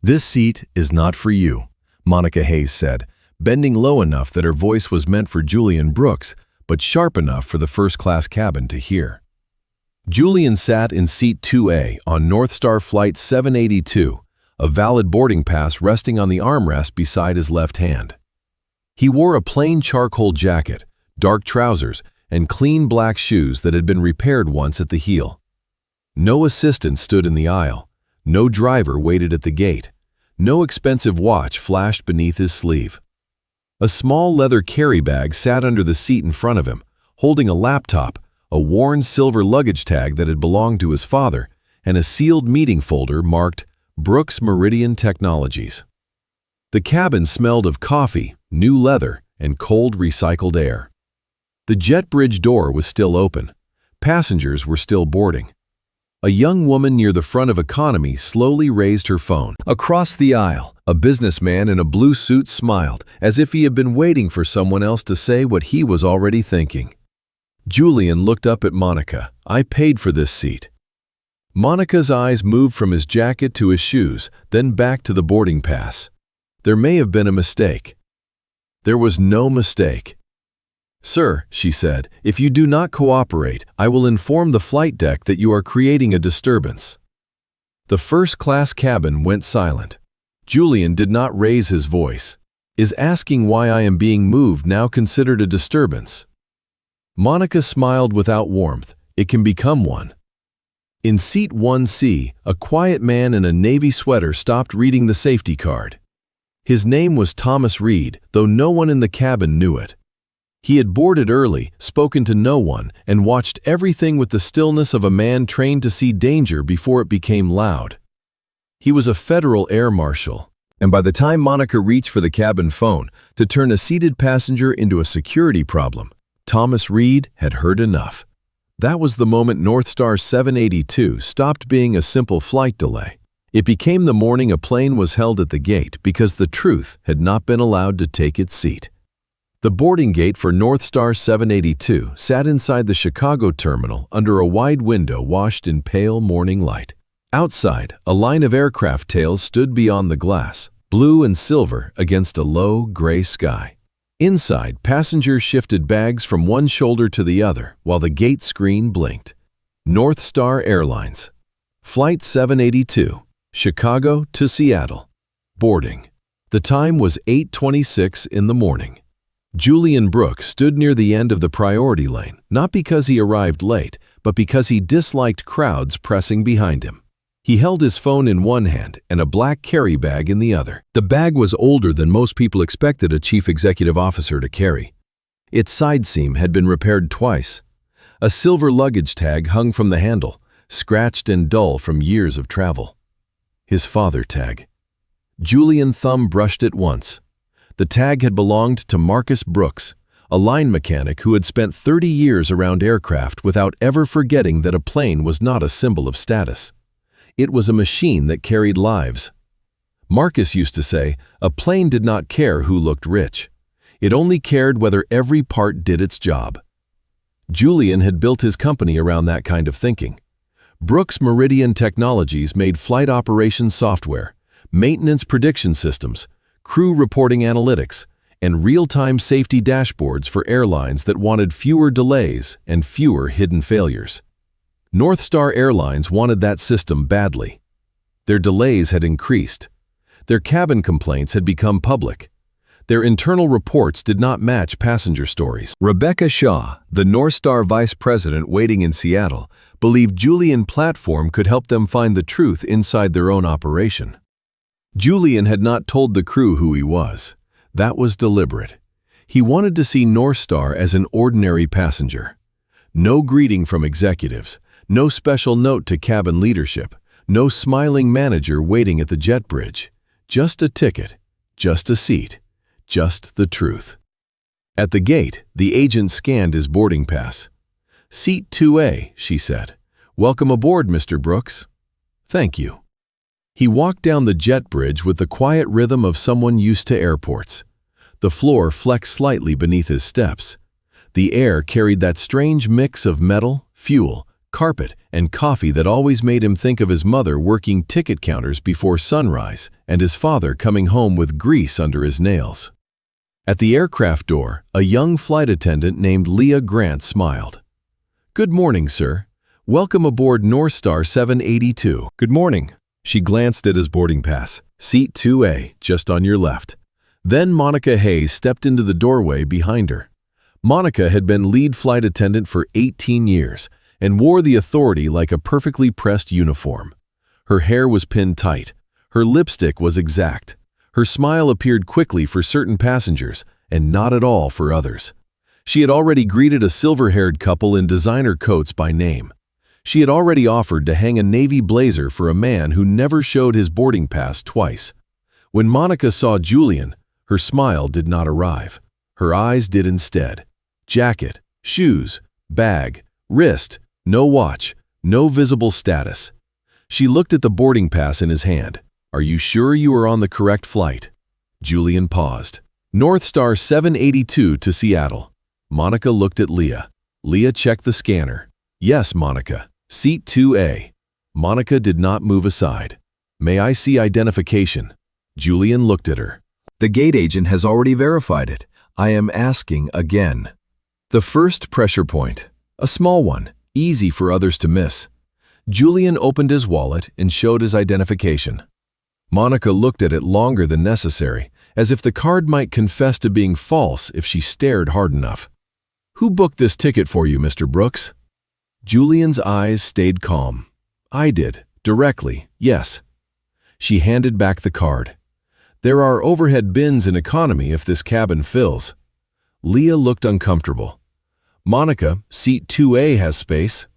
"This seat is not for you," Monica Hayes said, bending low enough that her voice was meant for Julian Brooks, but sharp enough for the first-class cabin to hear. Julian sat in seat 2A on North Star Flight 782, a valid boarding pass resting on the armrest beside his left hand. He wore a plain charcoal jacket, dark trousers, and clean black shoes that had been repaired once at the heel. No assistant stood in the aisle. No driver waited at the gate. No expensive watch flashed beneath his sleeve. A small leather carry bag sat under the seat in front of him, holding a laptop, a worn silver luggage tag that had belonged to his father, and a sealed meeting folder marked Brooks Meridian Technologies. The cabin smelled of coffee, new leather, and cold recycled air. The jet bridge door was still open. Passengers were still boarding. A young woman near the front of economy slowly raised her phone. Across the aisle, a businessman in a blue suit smiled, as if he had been waiting for someone else to say what he was already thinking. Julian looked up at Monica. "I paid for this seat." Monica's eyes moved from his jacket to his shoes, then back to the boarding pass. There may have been a mistake. There was no mistake. "Sir," she said, "if you do not cooperate, I will inform the flight deck that you are creating a disturbance." The first-class cabin went silent. Julian did not raise his voice. "Is asking why I am being moved now considered a disturbance?" Monica smiled without warmth. "It can become one." In seat 1C, a quiet man in a navy sweater stopped reading the safety card. His name was Thomas Reed, though no one in the cabin knew it. He had boarded early, spoken to no one, and watched everything with the stillness of a man trained to see danger before it became loud. He was a federal air marshal, and by the time Monica reached for the cabin phone to turn a seated passenger into a security problem, Thomas Reed had heard enough. That was the moment North Star 782 stopped being a simple flight delay. It became the morning a plane was held at the gate because the truth had not been allowed to take its seat. The boarding gate for North Star 782 sat inside the Chicago terminal under a wide window washed in pale morning light. Outside, a line of aircraft tails stood beyond the glass, blue and silver against a low, gray sky. Inside, passengers shifted bags from one shoulder to the other while the gate screen blinked. North Star Airlines. Flight 782, Chicago to Seattle. Boarding. The time was 8:26 in the morning. Julian Brooks stood near the end of the priority lane, not because he arrived late, but because he disliked crowds pressing behind him. He held his phone in one hand and a black carry bag in the other. The bag was older than most people expected a chief executive officer to carry. Its side seam had been repaired twice. A silver luggage tag hung from the handle, scratched and dull from years of travel. His father tag. Julian thumb brushed it once. The tag had belonged to Marcus Brooks, a line mechanic who had spent 30 years around aircraft without ever forgetting that a plane was not a symbol of status. It was a machine that carried lives. Marcus used to say, a plane did not care who looked rich. It only cared whether every part did its job. Julian had built his company around that kind of thinking. Brooks Meridian Technologies made flight operations software, maintenance prediction systems, crew reporting analytics, and real-time safety dashboards for airlines that wanted fewer delays and fewer hidden failures. North Star Airlines wanted that system badly. Their delays had increased. Their cabin complaints had become public. Their internal reports did not match passenger stories. Rebecca Shaw, the North Star vice president waiting in Seattle, believed Julian Platform could help them find the truth inside their own operation. Julian had not told the crew who he was. That was deliberate. He wanted to see North Star as an ordinary passenger. No greeting from executives, no special note to cabin leadership, no smiling manager waiting at the jet bridge. Just a ticket, just a seat, just the truth. At the gate, the agent scanned his boarding pass. "Seat 2A, she said. "Welcome aboard, Mr. Brooks." "Thank you." He walked down the jet bridge with the quiet rhythm of someone used to airports. The floor flexed slightly beneath his steps. The air carried that strange mix of metal, fuel, carpet, and coffee that always made him think of his mother working ticket counters before sunrise and his father coming home with grease under his nails. At the aircraft door, a young flight attendant named Leah Grant smiled. "Good morning, sir. Welcome aboard North Star 782. "Good morning." She glanced at his boarding pass. "Seat 2A, just on your left." Then Monica Hayes stepped into the doorway behind her. Monica had been lead flight attendant for 18 years and wore the authority like a perfectly pressed uniform. Her hair was pinned tight. Her lipstick was exact. Her smile appeared quickly for certain passengers and not at all for others. She had already greeted a silver-haired couple in designer coats by name. She had already offered to hang a navy blazer for a man who never showed his boarding pass twice. When Monica saw Julian, her smile did not arrive. Her eyes did instead. Jacket, shoes, bag, wrist, no watch, no visible status. She looked at the boarding pass in his hand. "Are you sure you are on the correct flight?" Julian paused. "North Star 782 to Seattle." Monica looked at Leah. Leah checked the scanner. "Yes, Monica. Seat 2A." Monica did not move aside. "May I see identification?" Julian looked at her. "The gate agent has already verified it. I am asking again." The first pressure point. A small one, easy for others to miss. Julian opened his wallet and showed his identification. Monica looked at it longer than necessary, as if the card might confess to being false if she stared hard enough. "Who booked this ticket for you, Mr. Brooks?" Julian's eyes stayed calm. "I did, directly, yes." She handed back the card. "There are overhead bins in economy if this cabin fills." Leah looked uncomfortable. "Monica, seat 2A has space."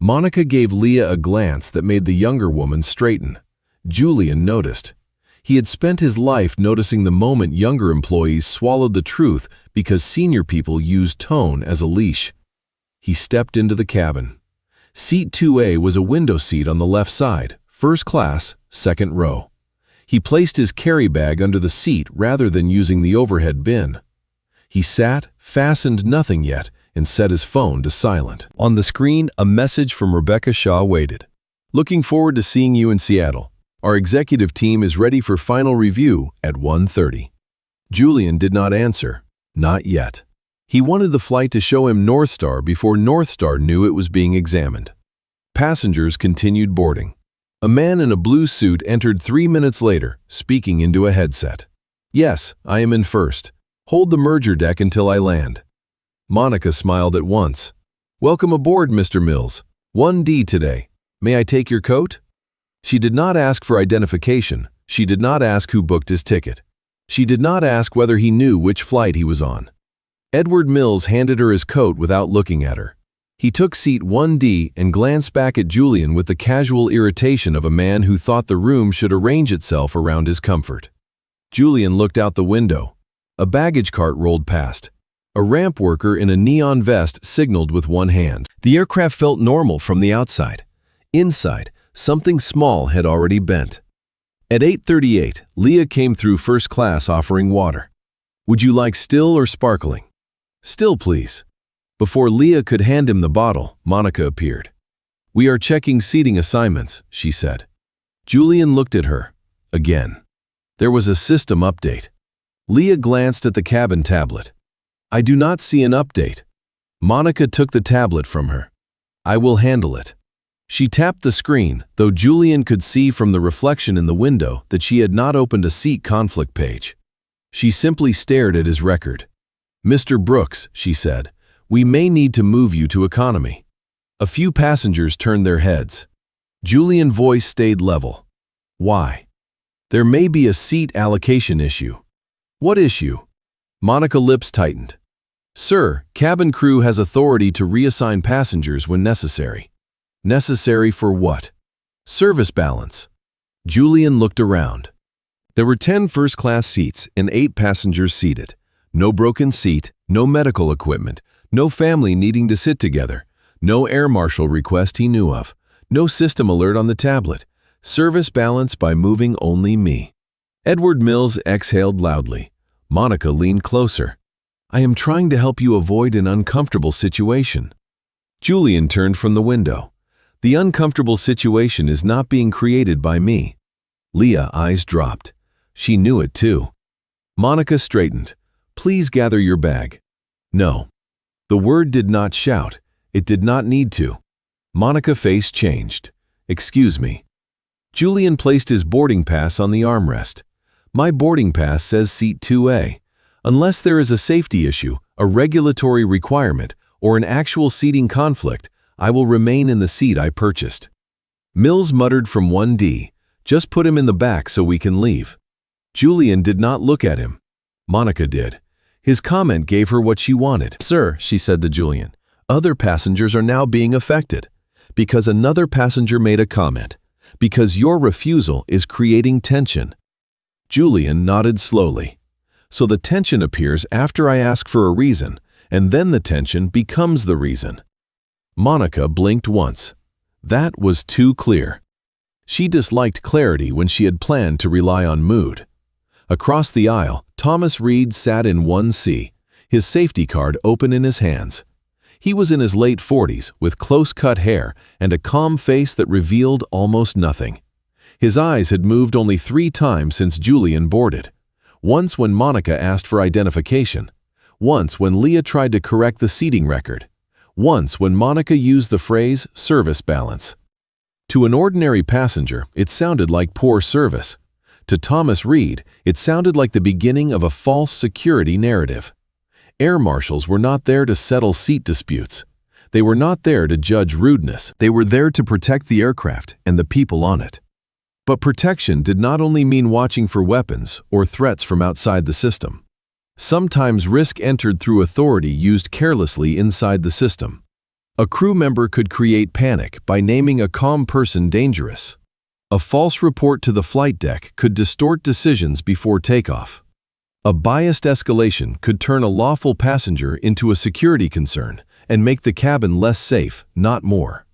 Monica gave Leah a glance that made the younger woman straighten. Julian noticed. He had spent his life noticing the moment younger employees swallowed the truth because senior people used tone as a leash. He stepped into the cabin. Seat 2A was a window seat on the left side, first class, second row. He placed his carry bag under the seat rather than using the overhead bin. He sat, fastened nothing yet, and set his phone to silent. On the screen, a message from Rebecca Shaw waited. "Looking forward to seeing you in Seattle. Our executive team is ready for final review at 1:30. Julian did not answer. Not yet. He wanted the flight to show him North Star before North Star knew it was being examined. Passengers continued boarding. A man in a blue suit entered 3 minutes later, speaking into a headset. "Yes, I am in first. Hold the merger deck until I land." Monica smiled at once. "Welcome aboard, Mr. Mills. 1D today. May I take your coat?" She did not ask for identification. She did not ask who booked his ticket. She did not ask whether he knew which flight he was on. Edward Mills handed her his coat without looking at her. He took seat 1D and glanced back at Julian with the casual irritation of a man who thought the room should arrange itself around his comfort. Julian looked out the window. A baggage cart rolled past. A ramp worker in a neon vest signaled with one hand. The aircraft felt normal from the outside. Inside, something small had already bent. At 8:38, Leah came through first class offering water. "Would you like still or sparkling?" "Still, please." Before Leah could hand him the bottle, Monica appeared. "We are checking seating assignments," she said. Julian looked at her. Again. There was a system update. Leah glanced at the cabin tablet. "I do not see an update." Monica took the tablet from her. "I will handle it." She tapped the screen, though Julian could see from the reflection in the window that she had not opened a seat conflict page. She simply stared at his record. "Mr. Brooks," she said, "we may need to move you to economy." A few passengers turned their heads. Julian's voice stayed level. "Why?" "There may be a seat allocation issue." "What issue?" Monica's lips tightened. "Sir, cabin crew has authority to reassign passengers when necessary." "Necessary for what?" "Service balance." Julian looked around. There were 10 first-class seats and 8 passengers seated. No broken seat, no medical equipment, no family needing to sit together, no air marshal request he knew of, no system alert on the tablet. Service balance by moving only me. Edward Mills exhaled loudly. Monica leaned closer. "I am trying to help you avoid an uncomfortable situation." Julian turned from the window. The uncomfortable situation is not being created by me. Leah eyes dropped. She knew it too. Monica straightened. Please gather your bag. No. The word did not shout. It did not need to. Monica's face changed. Excuse me. Julian placed his boarding pass on the armrest. My boarding pass says seat 2A. Unless there is a safety issue, a regulatory requirement, or an actual seating conflict, I will remain in the seat I purchased. Mills muttered from 1D. Just put him in the back so we can leave. Julian did not look at him. Monica did. His comment gave her what she wanted. Sir, she said to Julian, other passengers are now being affected. Because another passenger made a comment. Because your refusal is creating tension. Julian nodded slowly. So the tension appears after I ask for a reason, and then the tension becomes the reason. Monica blinked once. That was too clear. She disliked clarity when she had planned to rely on mood. Across the aisle, Thomas Reed sat in 1C, his safety card open in his hands. He was in his late 40s, with close-cut hair and a calm face that revealed almost nothing. His eyes had moved only 3 times since Julian boarded. Once when Monica asked for identification. Once when Leah tried to correct the seating record. Once when Monica used the phrase service balance. To an ordinary passenger, it sounded like poor service. To Thomas Reed, it sounded like the beginning of a false security narrative. Air marshals were not there to settle seat disputes. They were not there to judge rudeness. They were there to protect the aircraft and the people on it. But protection did not only mean watching for weapons or threats from outside the system. Sometimes risk entered through authority used carelessly inside the system. A crew member could create panic by naming a calm person dangerous. A false report to the flight deck could distort decisions before takeoff. A biased escalation could turn a lawful passenger into a security concern and make the cabin less safe, not more.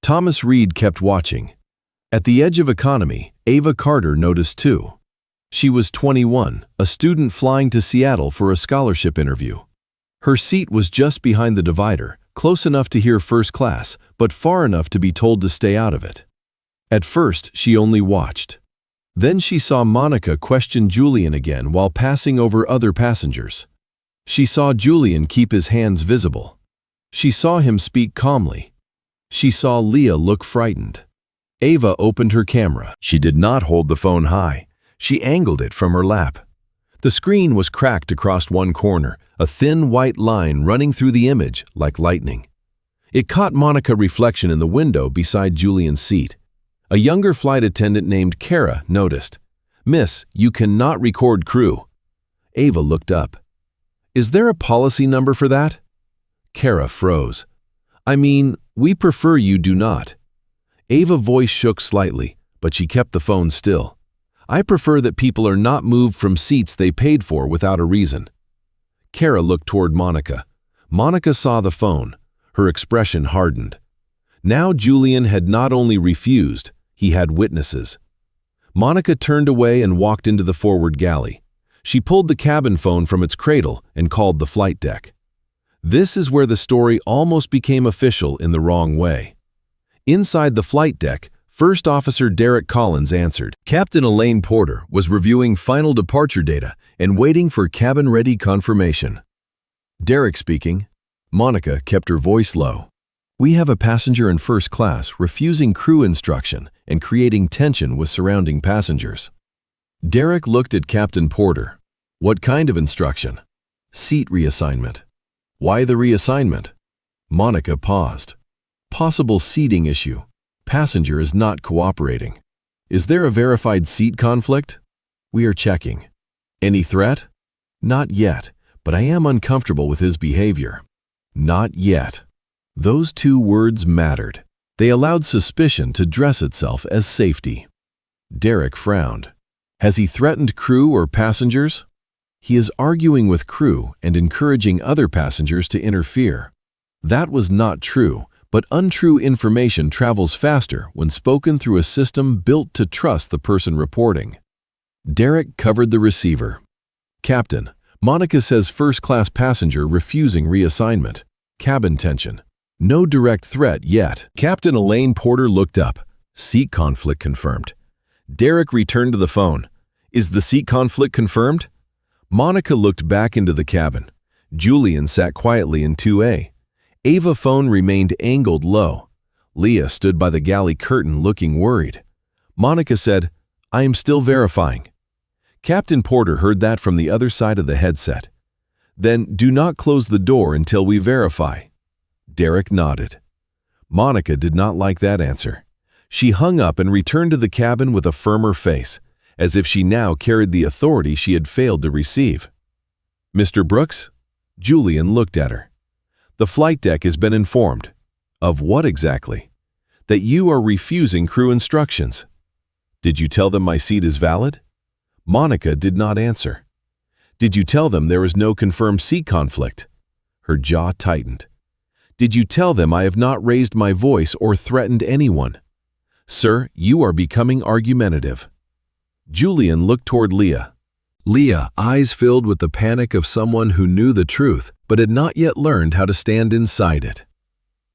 Thomas Reed kept watching. At the edge of economy, Ava Carter noticed too. She was 21, a student flying to Seattle for a scholarship interview. Her seat was just behind the divider, close enough to hear first class, but far enough to be told to stay out of it. At first, she only watched. Then she saw Monica question Julian again while passing over other passengers. She saw Julian keep his hands visible. She saw him speak calmly. She saw Leah look frightened. Ava opened her camera. She did not hold the phone high. She angled it from her lap. The screen was cracked across one corner, a thin white line running through the image like lightning. It caught Monica's reflection in the window beside Julian's seat. A younger flight attendant named Kara noticed. "Miss, you cannot record crew." Ava looked up. "Is there a policy number for that?" Kara froze. "I mean, we prefer you do not." Ava's voice shook slightly, but she kept the phone still. "I prefer that people are not moved from seats they paid for without a reason." Kara looked toward Monica. Monica saw the phone. Her expression hardened. Now Julian had not only refused, he had witnesses. Monica turned away and walked into the forward galley. She pulled the cabin phone from its cradle and called the flight deck. This is where the story almost became official in the wrong way. Inside the flight deck, First Officer Derek Collins answered. Captain Elaine Porter was reviewing final departure data and waiting for cabin-ready confirmation. Derek speaking. Monica kept her voice low. "We have a passenger in first class refusing crew instruction and creating tension with surrounding passengers." Derek looked at Captain Porter. "What kind of instruction?" "Seat reassignment." "Why the reassignment?" Monica paused. "Possible seating issue. Passenger is not cooperating." "Is there a verified seat conflict?" "We are checking." "Any threat?" "Not yet, but I am uncomfortable with his behavior." "Not yet." Those 2 words mattered. They allowed suspicion to dress itself as safety. Derek frowned. "Has he threatened crew or passengers?" "He is arguing with crew and encouraging other passengers to interfere." That was not true, but untrue information travels faster when spoken through a system built to trust the person reporting. Derek covered the receiver. "Captain, Monica says first-class passenger refusing reassignment. Cabin tension." No direct threat yet. Captain Elaine Porter looked up. Seat conflict confirmed. Derek returned to the phone. Is the seat conflict confirmed? Monica looked back into the cabin. Julian sat quietly in 2A. Ava's phone remained angled low. Leah stood by the galley curtain looking worried. Monica said, "I am still verifying." Captain Porter heard that from the other side of the headset. "Then do not close the door until we verify." Derek nodded. Monica did not like that answer. She hung up and returned to the cabin with a firmer face, as if she now carried the authority she had failed to receive. "Mr. Brooks?" Julian looked at her. "The flight deck has been informed." "Of what exactly?" "That you are refusing crew instructions." "Did you tell them my seat is valid?" Monica did not answer. "Did you tell them there is no confirmed seat conflict?" Her jaw tightened. "Did you tell them I have not raised my voice or threatened anyone?" "Sir, you are becoming argumentative." Julian looked toward Leah. Leah, eyes filled with the panic of someone who knew the truth but had not yet learned how to stand inside it.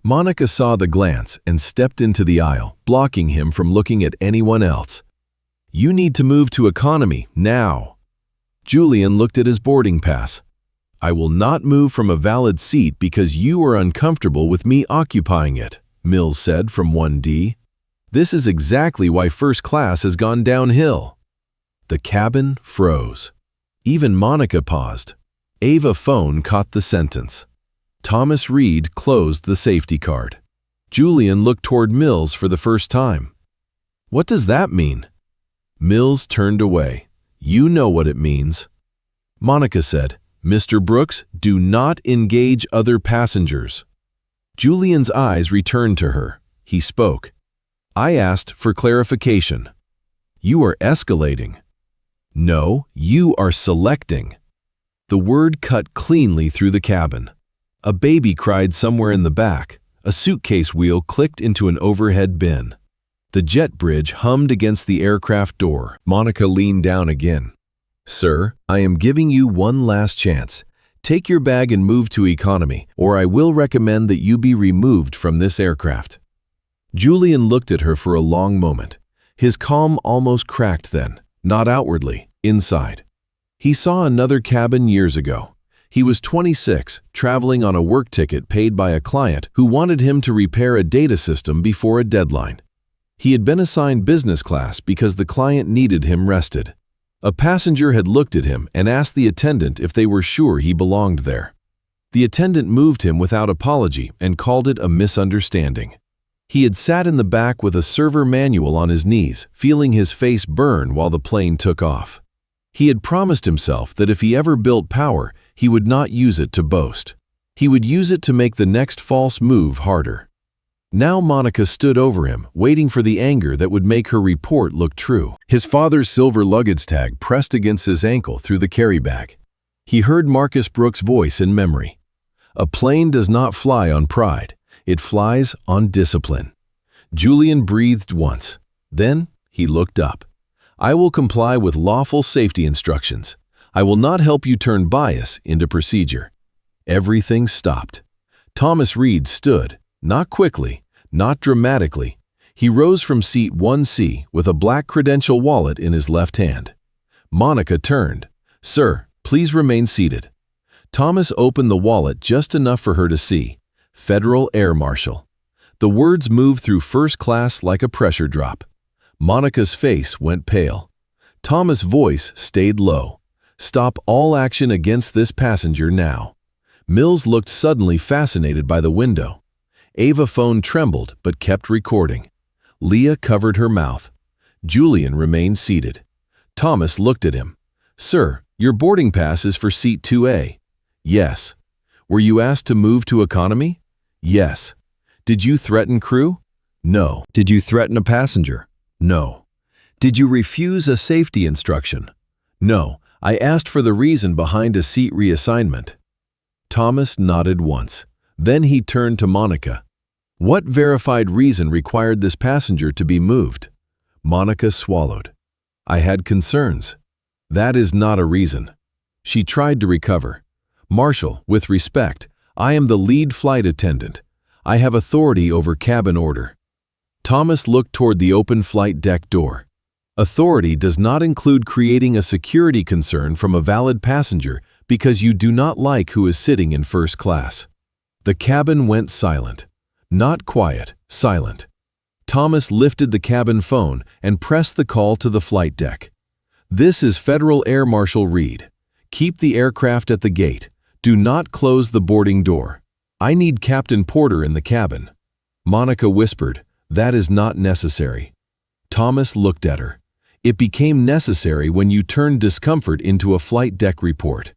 Monica saw the glance and stepped into the aisle, blocking him from looking at anyone else. "You need to move to economy, now." Julian looked at his boarding pass. "I will not move from a valid seat because you are uncomfortable with me occupying it," Mills said from 1D. "This is exactly why first class has gone downhill." The cabin froze. Even Monica paused. Ava's phone caught the sentence. Thomas Reed closed the safety card. Julian looked toward Mills for the first time. "What does that mean?" Mills turned away. "You know what it means." Monica said, "Mr. Brooks, do not engage other passengers." Julian's eyes returned to her. He spoke. "I asked for clarification." "You are escalating." "No, you are selecting." The word cut cleanly through the cabin. A baby cried somewhere in the back. A suitcase wheel clicked into an overhead bin. The jet bridge hummed against the aircraft door. Monica leaned down again. "Sir, I am giving you one last chance. Take your bag and move to economy, or I will recommend that you be removed from this aircraft." Julian looked at her for a long moment. His calm almost cracked then, not outwardly, inside. He saw another cabin years ago. He was 26, traveling on a work ticket paid by a client who wanted him to repair a data system before a deadline. He had been assigned business class because the client needed him rested. A passenger had looked at him and asked the attendant if they were sure he belonged there. The attendant moved him without apology and called it a misunderstanding. He had sat in the back with a server manual on his knees, feeling his face burn while the plane took off. He had promised himself that if he ever built power, he would not use it to boast. He would use it to make the next false move harder. Now Monica stood over him, waiting for the anger that would make her report look true. His father's silver luggage tag pressed against his ankle through the carry bag. He heard Marcus Brooks' voice in memory. "A plane does not fly on pride. It flies on discipline." Julian breathed once. Then he looked up. "I will comply with lawful safety instructions. I will not help you turn bias into procedure." Everything stopped. Thomas Reed stood, not quickly, not dramatically. He rose from seat 1C with a black credential wallet in his left hand. Monica turned. "Sir, please remain seated." Thomas opened the wallet just enough for her to see. Federal Air Marshal. The words moved through first class like a pressure drop. Monica's face went pale. Thomas' voice stayed low. "Stop all action against this passenger now." Mills looked suddenly fascinated by the window. Ava's phone trembled but kept recording. Leah covered her mouth. Julian remained seated. Thomas looked at him. "Sir, your boarding pass is for seat 2A. "Yes." "Were you asked to move to economy?" "Yes." "Did you threaten crew?" "No." "Did you threaten a passenger?" "No." "Did you refuse a safety instruction?" "No. I asked for the reason behind a seat reassignment." Thomas nodded once. Then he turned to Monica. "What verified reason required this passenger to be moved?" Monica swallowed. "I had concerns." "That is not a reason." She tried to recover. "Marshal, with respect, I am the lead flight attendant. I have authority over cabin order. Thomas looked toward the open flight deck door. Authority does not include creating a security concern from a valid passenger because you do not like who is sitting in first class. The cabin went silent. Not quiet, silent. Thomas lifted the cabin phone and pressed the call to the flight deck. This is Federal Air Marshal Reed. Keep the aircraft at the gate. Do not close the boarding door. I need Captain Porter in the cabin. Monica whispered, "That is not necessary." Thomas looked at her. "It became necessary when you turned discomfort into a flight deck report."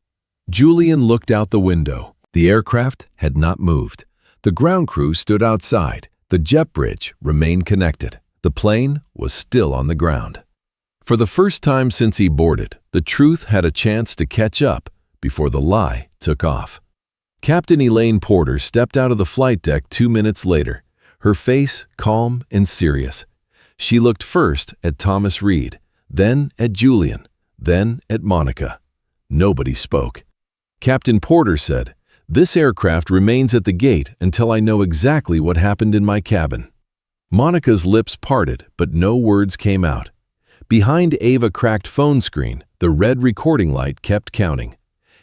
Julian looked out the window. The aircraft had not moved. The ground crew stood outside. The jet bridge remained connected. The plane was still on the ground. For the first time since he boarded, the truth had a chance to catch up before the lie took off. Captain Elaine Porter stepped out of the flight deck 2 minutes later, her face calm and serious. She looked first at Thomas Reed, then at Julian, then at Monica. Nobody spoke. Captain Porter said, "This aircraft remains at the gate until I know exactly what happened in my cabin." Monica's lips parted, but no words came out. Behind Ava's cracked phone screen, the red recording light kept counting.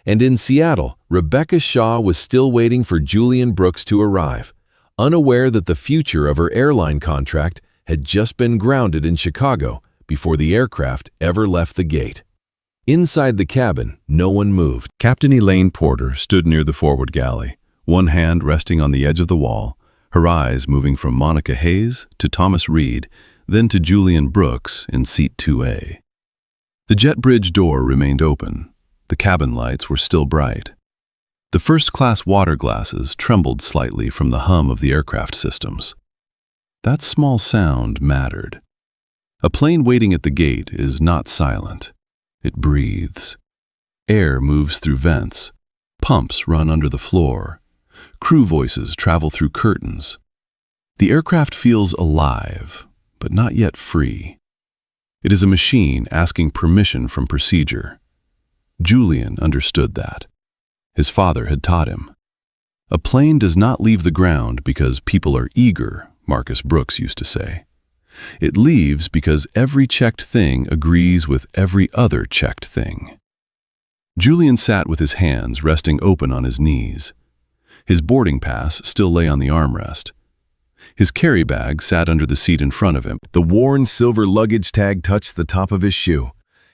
And in Seattle, Rebecca Shaw was still waiting for Julian Brooks to arrive, unaware that the future of her airline contract had just been grounded in Chicago before the aircraft ever left the gate. Inside the cabin, no one moved. Captain Elaine Porter stood near the forward galley, one hand resting on the edge of the wall, her eyes moving from Monica Hayes to Thomas Reed, then to Julian Brooks in seat 2A. The jet bridge door remained open. The cabin lights were still bright. The first-class water glasses trembled slightly from the hum of the aircraft systems. That small sound mattered. A plane waiting at the gate is not silent. It breathes. Air moves through vents. Pumps run under the floor. Crew voices travel through curtains. The aircraft feels alive, but not yet free. It is a machine asking permission from procedure. Julian understood that. His father had taught him. A plane does not leave the ground because people are eager, Marcus Brooks used to say. It leaves because every checked thing agrees with every other checked thing. Julian sat with his hands resting open on his knees. His boarding pass still lay on the armrest. His carry bag sat under the seat in front of him. The worn silver luggage tag touched the top of his shoe.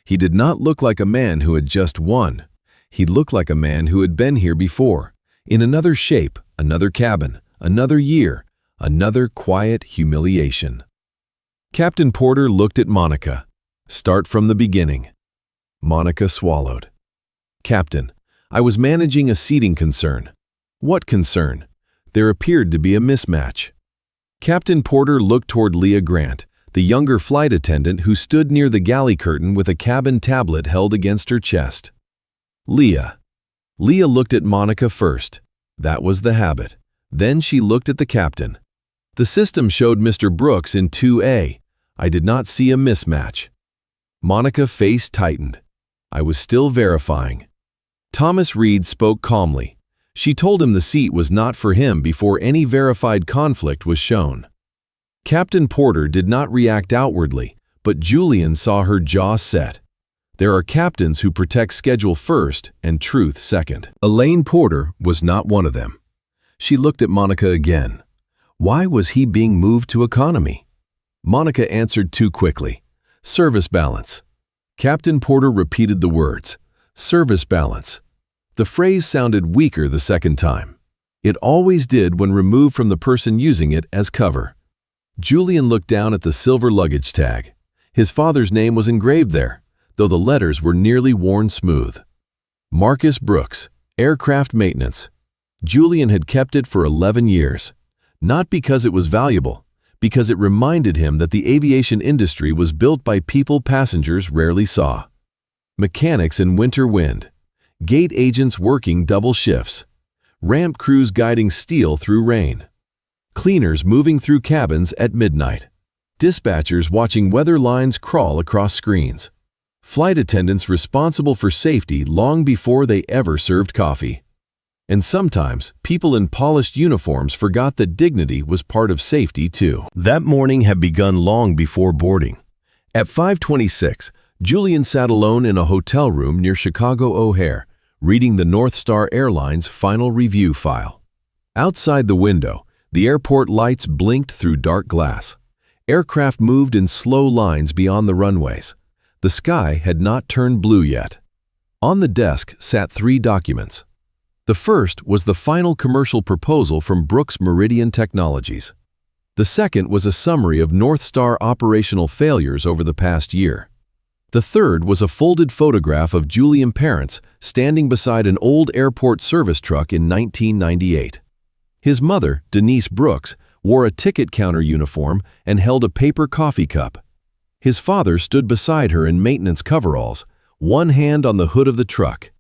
He did not look like a man who had just won. He looked like a man who had been here before, in another shape, another cabin, another year, another quiet humiliation. Captain Porter looked at Monica. "Start from the beginning." Monica swallowed. "Captain, I was managing a seating concern." "What concern?" There appeared to be a mismatch. Captain Porter looked toward Leah Grant, the younger flight attendant who stood near the galley curtain with a cabin tablet held against her chest. Leah. Leah looked at Monica first. That was the habit. Then she looked at the captain. The system showed Mr. Brooks in 2A. I did not see a mismatch. Monica's face tightened. I was still verifying. Thomas Reed spoke calmly. She told him the seat was not for him before any verified conflict was shown. Captain Porter did not react outwardly, but Julian saw her jaw set. There are captains who protect schedule first and truth second. Elaine Porter was not one of them. She looked at Monica again. Why was he being moved to economy? Monica answered too quickly. Service balance. Captain Porter repeated the words. Service balance. The phrase sounded weaker the second time. It always did when removed from the person using it as cover. Julian looked down at the silver luggage tag. His father's name was engraved there, though the letters were nearly worn smooth. Marcus Brooks, Aircraft Maintenance. Julian had kept it for 11 years. Not because it was valuable, because it reminded him that the aviation industry was built by people passengers rarely saw. Mechanics in winter wind. Gate agents working double shifts. Ramp crews guiding steel through rain. Cleaners moving through cabins at midnight. Dispatchers watching weather lines crawl across screens. Flight attendants responsible for safety long before they ever served coffee. And sometimes, people in polished uniforms forgot that dignity was part of safety too. That morning had begun long before boarding. At 5:26, Julian sat alone in a hotel room near Chicago O'Hare, reading the North Star Airlines final review file. Outside the window, the airport lights blinked through dark glass. Aircraft moved in slow lines beyond the runways. The sky had not turned blue yet. On the desk sat 3 documents. The first was the final commercial proposal from Brooks Meridian Technologies. The second was a summary of North Star operational failures over the past year. The third was a folded photograph of Julian parents standing beside an old airport service truck in 1998. His mother, Denise Brooks, wore a ticket counter uniform and held a paper coffee cup. His father stood beside her in maintenance coveralls, one hand on the hood of the truck.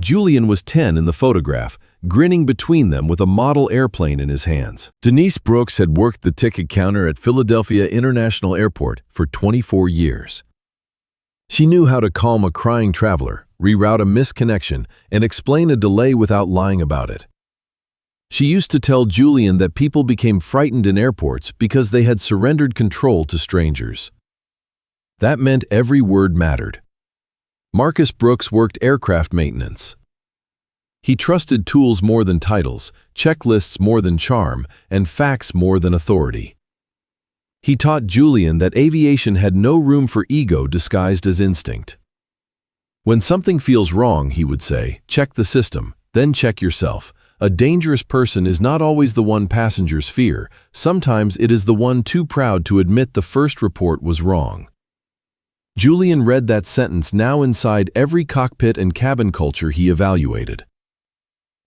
Julian was 10 in the photograph, grinning between them with a model airplane in his hands. Denise Brooks had worked the ticket counter at Philadelphia International Airport for 24 years. She knew how to calm a crying traveler, reroute a misconnection, and explain a delay without lying about it. She used to tell Julian that people became frightened in airports because they had surrendered control to strangers. That meant every word mattered. Marcus Brooks worked aircraft maintenance. He trusted tools more than titles, checklists more than charm, and facts more than authority. He taught Julian that aviation had no room for ego disguised as instinct. When something feels wrong, he would say, check the system, then check yourself. A dangerous person is not always the one passengers fear. Sometimes it is the one too proud to admit the first report was wrong. Julian read that sentence now inside every cockpit and cabin culture he evaluated.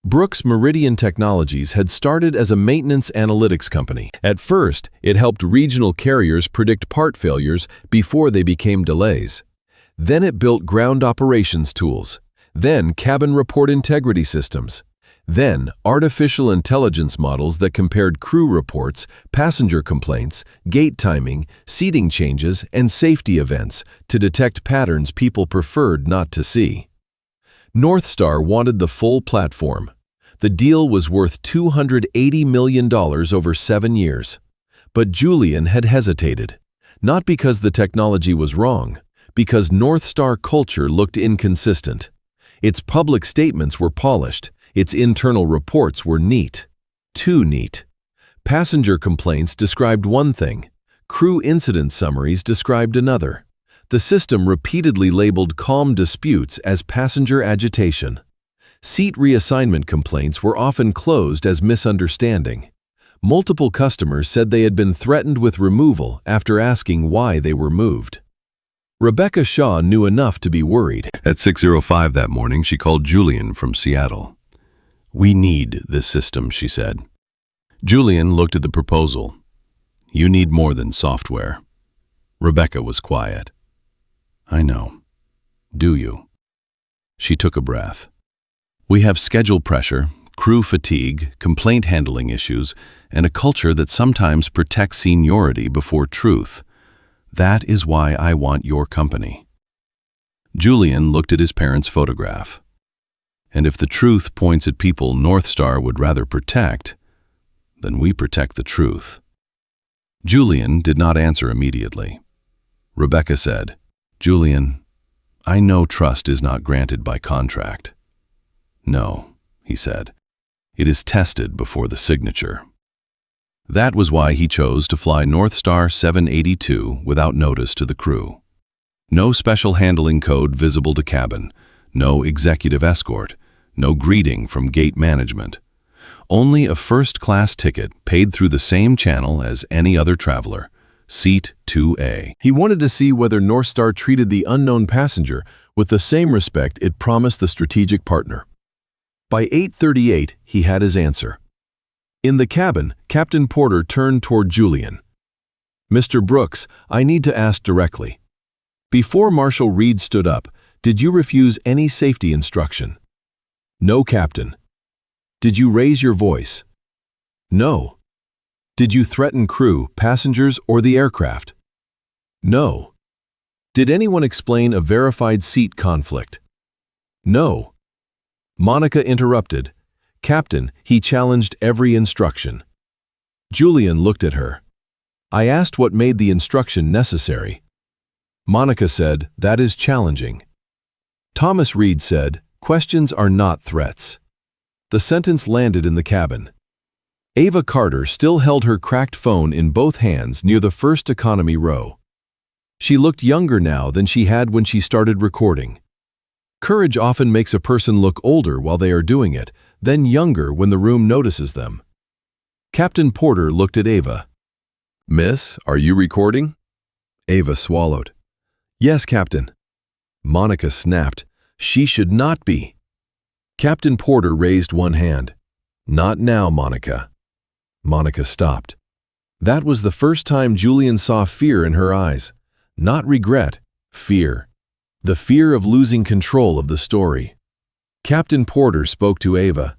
Brooks Meridian Technologies had started as a maintenance analytics company. At first, it helped regional carriers predict part failures before they became delays. Then it built ground operations tools. Then cabin report integrity systems. Then artificial intelligence models that compared crew reports, passenger complaints, gate timing, seating changes, and safety events to detect patterns people preferred not to see. North Star wanted the full platform. The deal was worth $280 million over 7 years. But Julian had hesitated, not because the technology was wrong, because North Star culture looked inconsistent. Its public statements were polished. Its internal reports were neat. Too neat. Passenger complaints described one thing. Crew incident summaries described another. The system repeatedly labeled calm disputes as passenger agitation. Seat reassignment complaints were often closed as misunderstanding. Multiple customers said they had been threatened with removal after asking why they were moved. Rebecca Shaw knew enough to be worried. At 6:05 that morning, she called Julian from Seattle. "We need this system," she said. Julian looked at the proposal. "You need more than software." Rebecca was quiet. "I know. Do you?" She took a breath. "We have schedule pressure, crew fatigue, complaint handling issues, and a culture that sometimes protects seniority before truth. That is why I want your company." Julian looked at his parents' photograph. "And if the truth points at people North Star would rather protect, then we protect the truth." Julian did not answer immediately. Rebecca said, "Julian, I know trust is not granted by contract." "No," he said. "It is tested before the signature." That was why he chose to fly North Star 782 without notice to the crew. No special handling code visible to cabin, no executive escort, no greeting from gate management. Only a first-class ticket paid through the same channel as any other traveler, Seat 2A. He wanted to see whether North Star treated the unknown passenger with the same respect it promised the strategic partner. By 8:38, he had his answer. In the cabin, Captain Porter turned toward Julian. "Mr. Brooks, I need to ask directly. Before Marshal Reed stood up, did you refuse any safety instruction?" "No, Captain." "Did you raise your voice?" "No." "Did you threaten crew, passengers, or the aircraft?" "No." "Did anyone explain a verified seat conflict?" "No." Monica interrupted. Captain, he challenged every instruction. Julian looked at her. I asked what made the instruction necessary. Monica said, that is challenging. Thomas Reed said, questions are not threats. The sentence landed in the cabin. Ava Carter still held her cracked phone in both hands near the first economy row. She looked younger now than she had when she started recording. Courage often makes a person look older while they are doing it, then younger when the room notices them. Captain Porter looked at Ava. Miss, are you recording? Ava swallowed. Yes, Captain. Monica snapped. She should not be. Captain Porter raised one hand. Not now, Monica. Monica stopped. That was the first time Julian saw fear in her eyes. Not regret, fear. The fear of losing control of the story. Captain Porter spoke to Ava.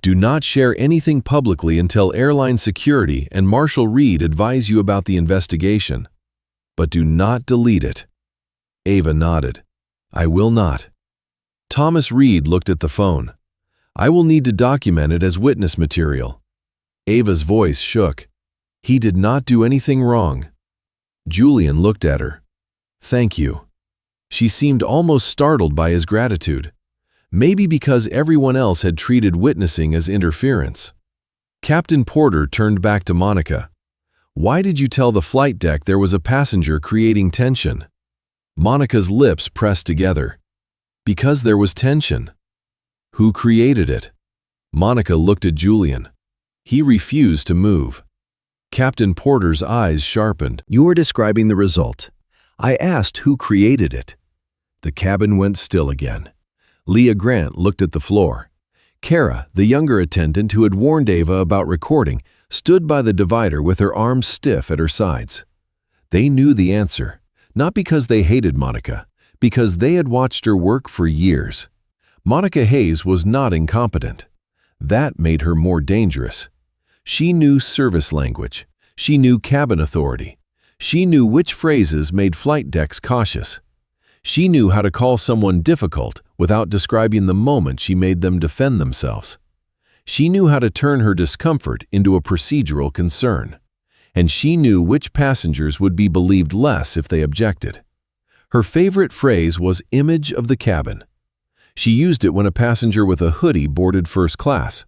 Do not share anything publicly until airline security and Marshal Reed advise you about the investigation. But do not delete it. Ava nodded. I will not. Thomas Reed looked at the phone. I will need to document it as witness material. Ava's voice shook. He did not do anything wrong. Julian looked at her. Thank you. She seemed almost startled by his gratitude. Maybe because everyone else had treated witnessing as interference. Captain Porter turned back to Monica. Why did you tell the flight deck there was a passenger creating tension? Monica's lips pressed together. Because there was tension. Who created it? Monica looked at Julian. He refused to move. Captain Porter's eyes sharpened. You are describing the result. I asked who created it. The cabin went still again. Leah Grant looked at the floor. Kara, the younger attendant who had warned Ava about recording, stood by the divider with her arms stiff at her sides. They knew the answer, not because they hated Monica, because they had watched her work for years. Monica Hayes was not incompetent. That made her more dangerous. She knew service language. She knew cabin authority. She knew which phrases made flight decks cautious. She knew how to call someone difficult without describing the moment she made them defend themselves. She knew how to turn her discomfort into a procedural concern. And she knew which passengers would be believed less if they objected. Her favorite phrase was image of the cabin. She used it when a passenger with a hoodie boarded first class.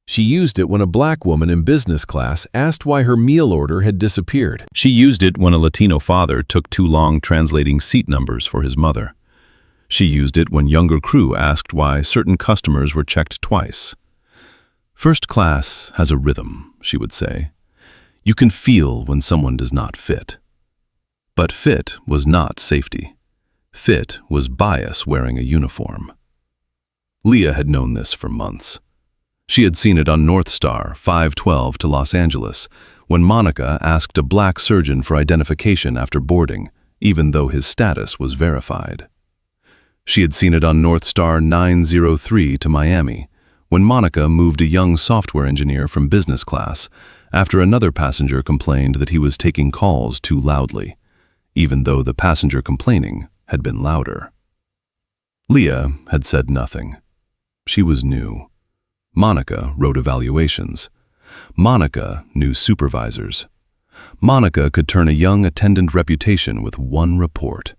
She used it when a black woman in business class asked why her meal order had disappeared. She used it when a Latino father took too long translating seat numbers for his mother. She used it when younger crew asked why certain customers were checked twice. First class has a rhythm, she would say. You can feel when someone does not fit. But fit was not safety. Fit was bias wearing a uniform. Leah had known this for months. She had seen it on North Star 512 to Los Angeles when Monica asked a black surgeon for identification after boarding, even though his status was verified. She had seen it on North Star 903 to Miami when Monica moved a young software engineer from business class after another passenger complained that he was taking calls too loudly, even though the passenger complaining had been louder. Leah had said nothing. She was new. Monica wrote evaluations. Monica knew supervisors. Monica could turn a young attendant reputation with one report.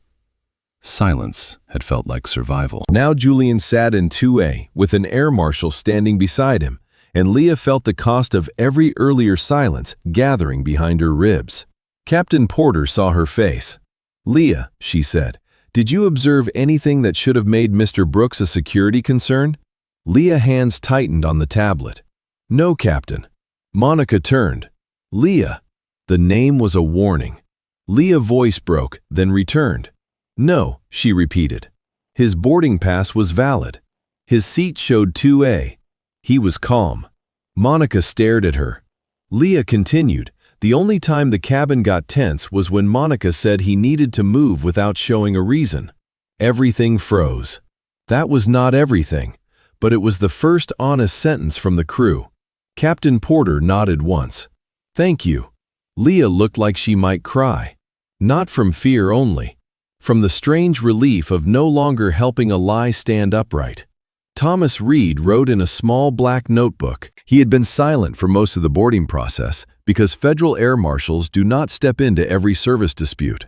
Silence had felt like survival. Now Julian sat in 2A with an air marshal standing beside him, and Leah felt the cost of every earlier silence gathering behind her ribs. Captain Porter saw her face. Leah, she said, did you observe anything that should have made Mr. Brooks a security concern? Leah's hands tightened on the tablet. No, Captain. Monica turned. Leah. The name was a warning. Leah's voice broke, then returned. No, she repeated. His boarding pass was valid. His seat showed 2A. He was calm. Monica stared at her. Leah continued. The only time the cabin got tense was when Monica said he needed to move without showing a reason. Everything froze. That was not everything, but it was the first honest sentence from the crew. Captain Porter nodded once. Thank you. Leah looked like she might cry. Not from fear only. From the strange relief of no longer helping a lie stand upright. Thomas Reed wrote in a small black notebook. He had been silent for most of the boarding process because federal air marshals do not step into every service dispute.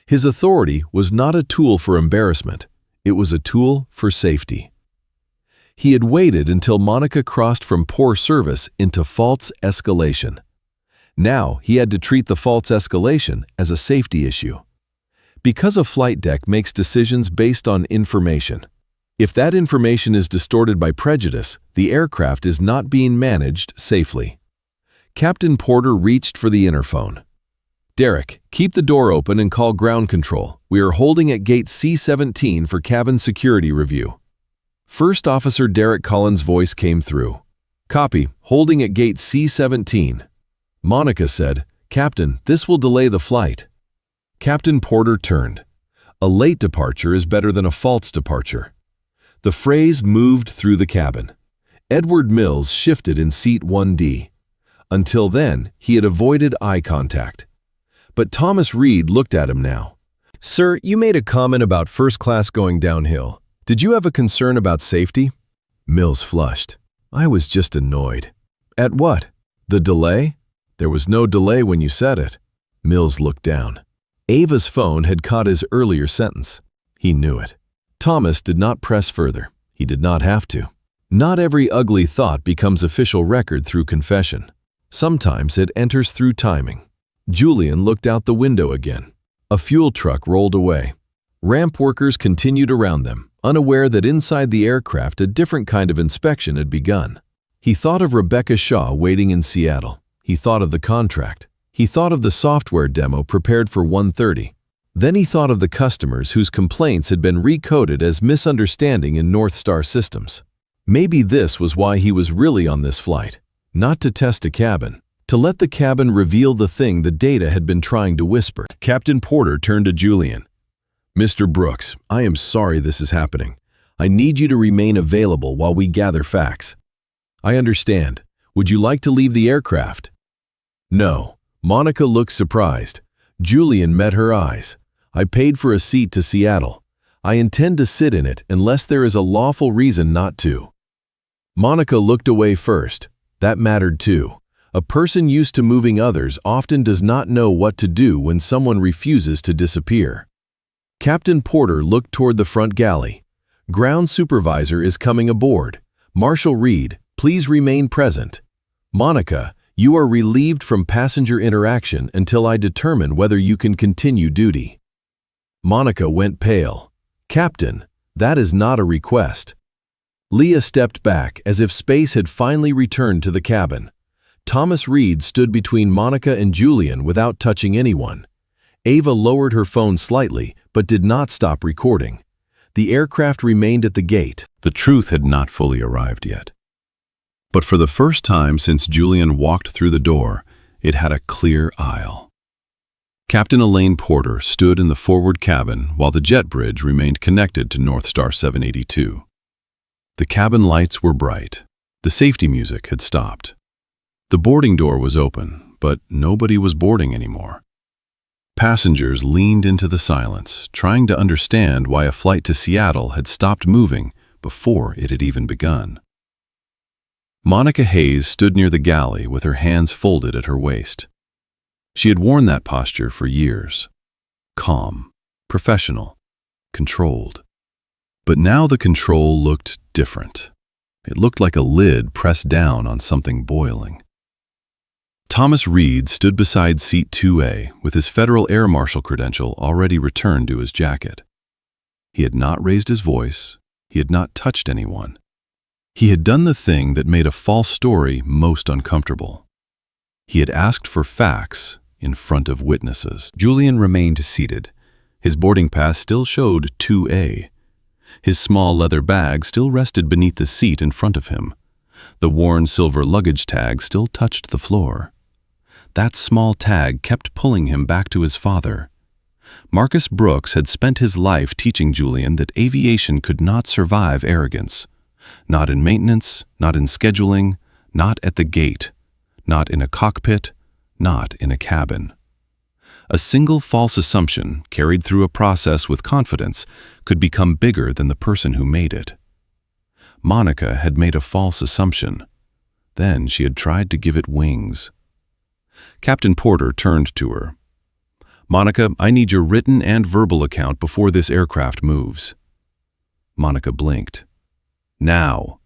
His authority was not a tool for embarrassment. It was a tool for safety. He had waited until Monica crossed from poor service into false escalation. Now he had to treat the false escalation as a safety issue. Because a flight deck makes decisions based on information. If that information is distorted by prejudice, the aircraft is not being managed safely. Captain Porter reached for the interphone. "Derek, keep the door open and call ground control. We are holding at gate C-17 for cabin security review." First Officer Derek Collins' voice came through. "Copy, holding at gate C-17. Monica said, "Captain, this will delay the flight." Captain Porter turned. "A late departure is better than a false departure." The phrase moved through the cabin. Edward Mills shifted in seat 1D. Until then, he had avoided eye contact. But Thomas Reed looked at him now. "Sir, you made a comment about first class going downhill. Did you have a concern about safety?" Mills flushed. "I was just annoyed." "At what? The delay?" "There was no delay when you said it." Mills looked down. Ava's phone had caught his earlier sentence. He knew it. Thomas did not press further. He did not have to. Not every ugly thought becomes official record through confession. Sometimes it enters through timing. Julian looked out the window again. A fuel truck rolled away. Ramp workers continued around them, unaware that inside the aircraft a different kind of inspection had begun. He thought of Rebecca Shaw waiting in Seattle. He thought of the contract. He thought of the software demo prepared for 1:30. Then he thought of the customers whose complaints had been recoded as misunderstanding in North Star systems. Maybe this was why he was really on this flight. Not to test a cabin. To let the cabin reveal the thing the data had been trying to whisper. Captain Porter turned to Julian. "Mr. Brooks, I am sorry this is happening. I need you to remain available while we gather facts." "I understand. Would you like to leave the aircraft?" "No." Monica looked surprised. Julian met her eyes. "I paid for a seat to Seattle. I intend to sit in it unless there is a lawful reason not to." Monica looked away first. That mattered too. A person used to moving others often does not know what to do when someone refuses to disappear. Captain Porter looked toward the front galley. "Ground supervisor is coming aboard. Marshal Reed, please remain present. Monica, you are relieved from passenger interaction until I determine whether you can continue duty." Monica went pale. "Captain, that is not a request." Leah stepped back as if space had finally returned to the cabin. Thomas Reed stood between Monica and Julian without touching anyone. Ava lowered her phone slightly, but did not stop recording. The aircraft remained at the gate. The truth had not fully arrived yet. But for the first time since Julian walked through the door, it had a clear aisle. Captain Elaine Porter stood in the forward cabin while the jet bridge remained connected to North Star 782. The cabin lights were bright. The safety music had stopped. The boarding door was open, but nobody was boarding anymore. Passengers leaned into the silence, trying to understand why a flight to Seattle had stopped moving before it had even begun. Monica Hayes stood near the galley with her hands folded at her waist. She had worn that posture for years. Calm, professional, controlled. But now the control looked different. It looked like a lid pressed down on something boiling. Thomas Reed stood beside seat 2A with his Federal Air Marshal credential already returned to his jacket. He had not raised his voice. He had not touched anyone. He had done the thing that made a false story most uncomfortable. He had asked for facts in front of witnesses. Julian remained seated. His boarding pass still showed 2A. His small leather bag still rested beneath the seat in front of him. The worn silver luggage tag still touched the floor. That small tag kept pulling him back to his father. Marcus Brooks had spent his life teaching Julian that aviation could not survive arrogance. Not in maintenance, not in scheduling, not at the gate, not in a cockpit, not in a cabin. A single false assumption, carried through a process with confidence, could become bigger than the person who made it. Monica had made a false assumption. Then she had tried to give it wings. Captain Porter turned to her. "Monica, I need your written and verbal account before this aircraft moves." Monica blinked. "Now."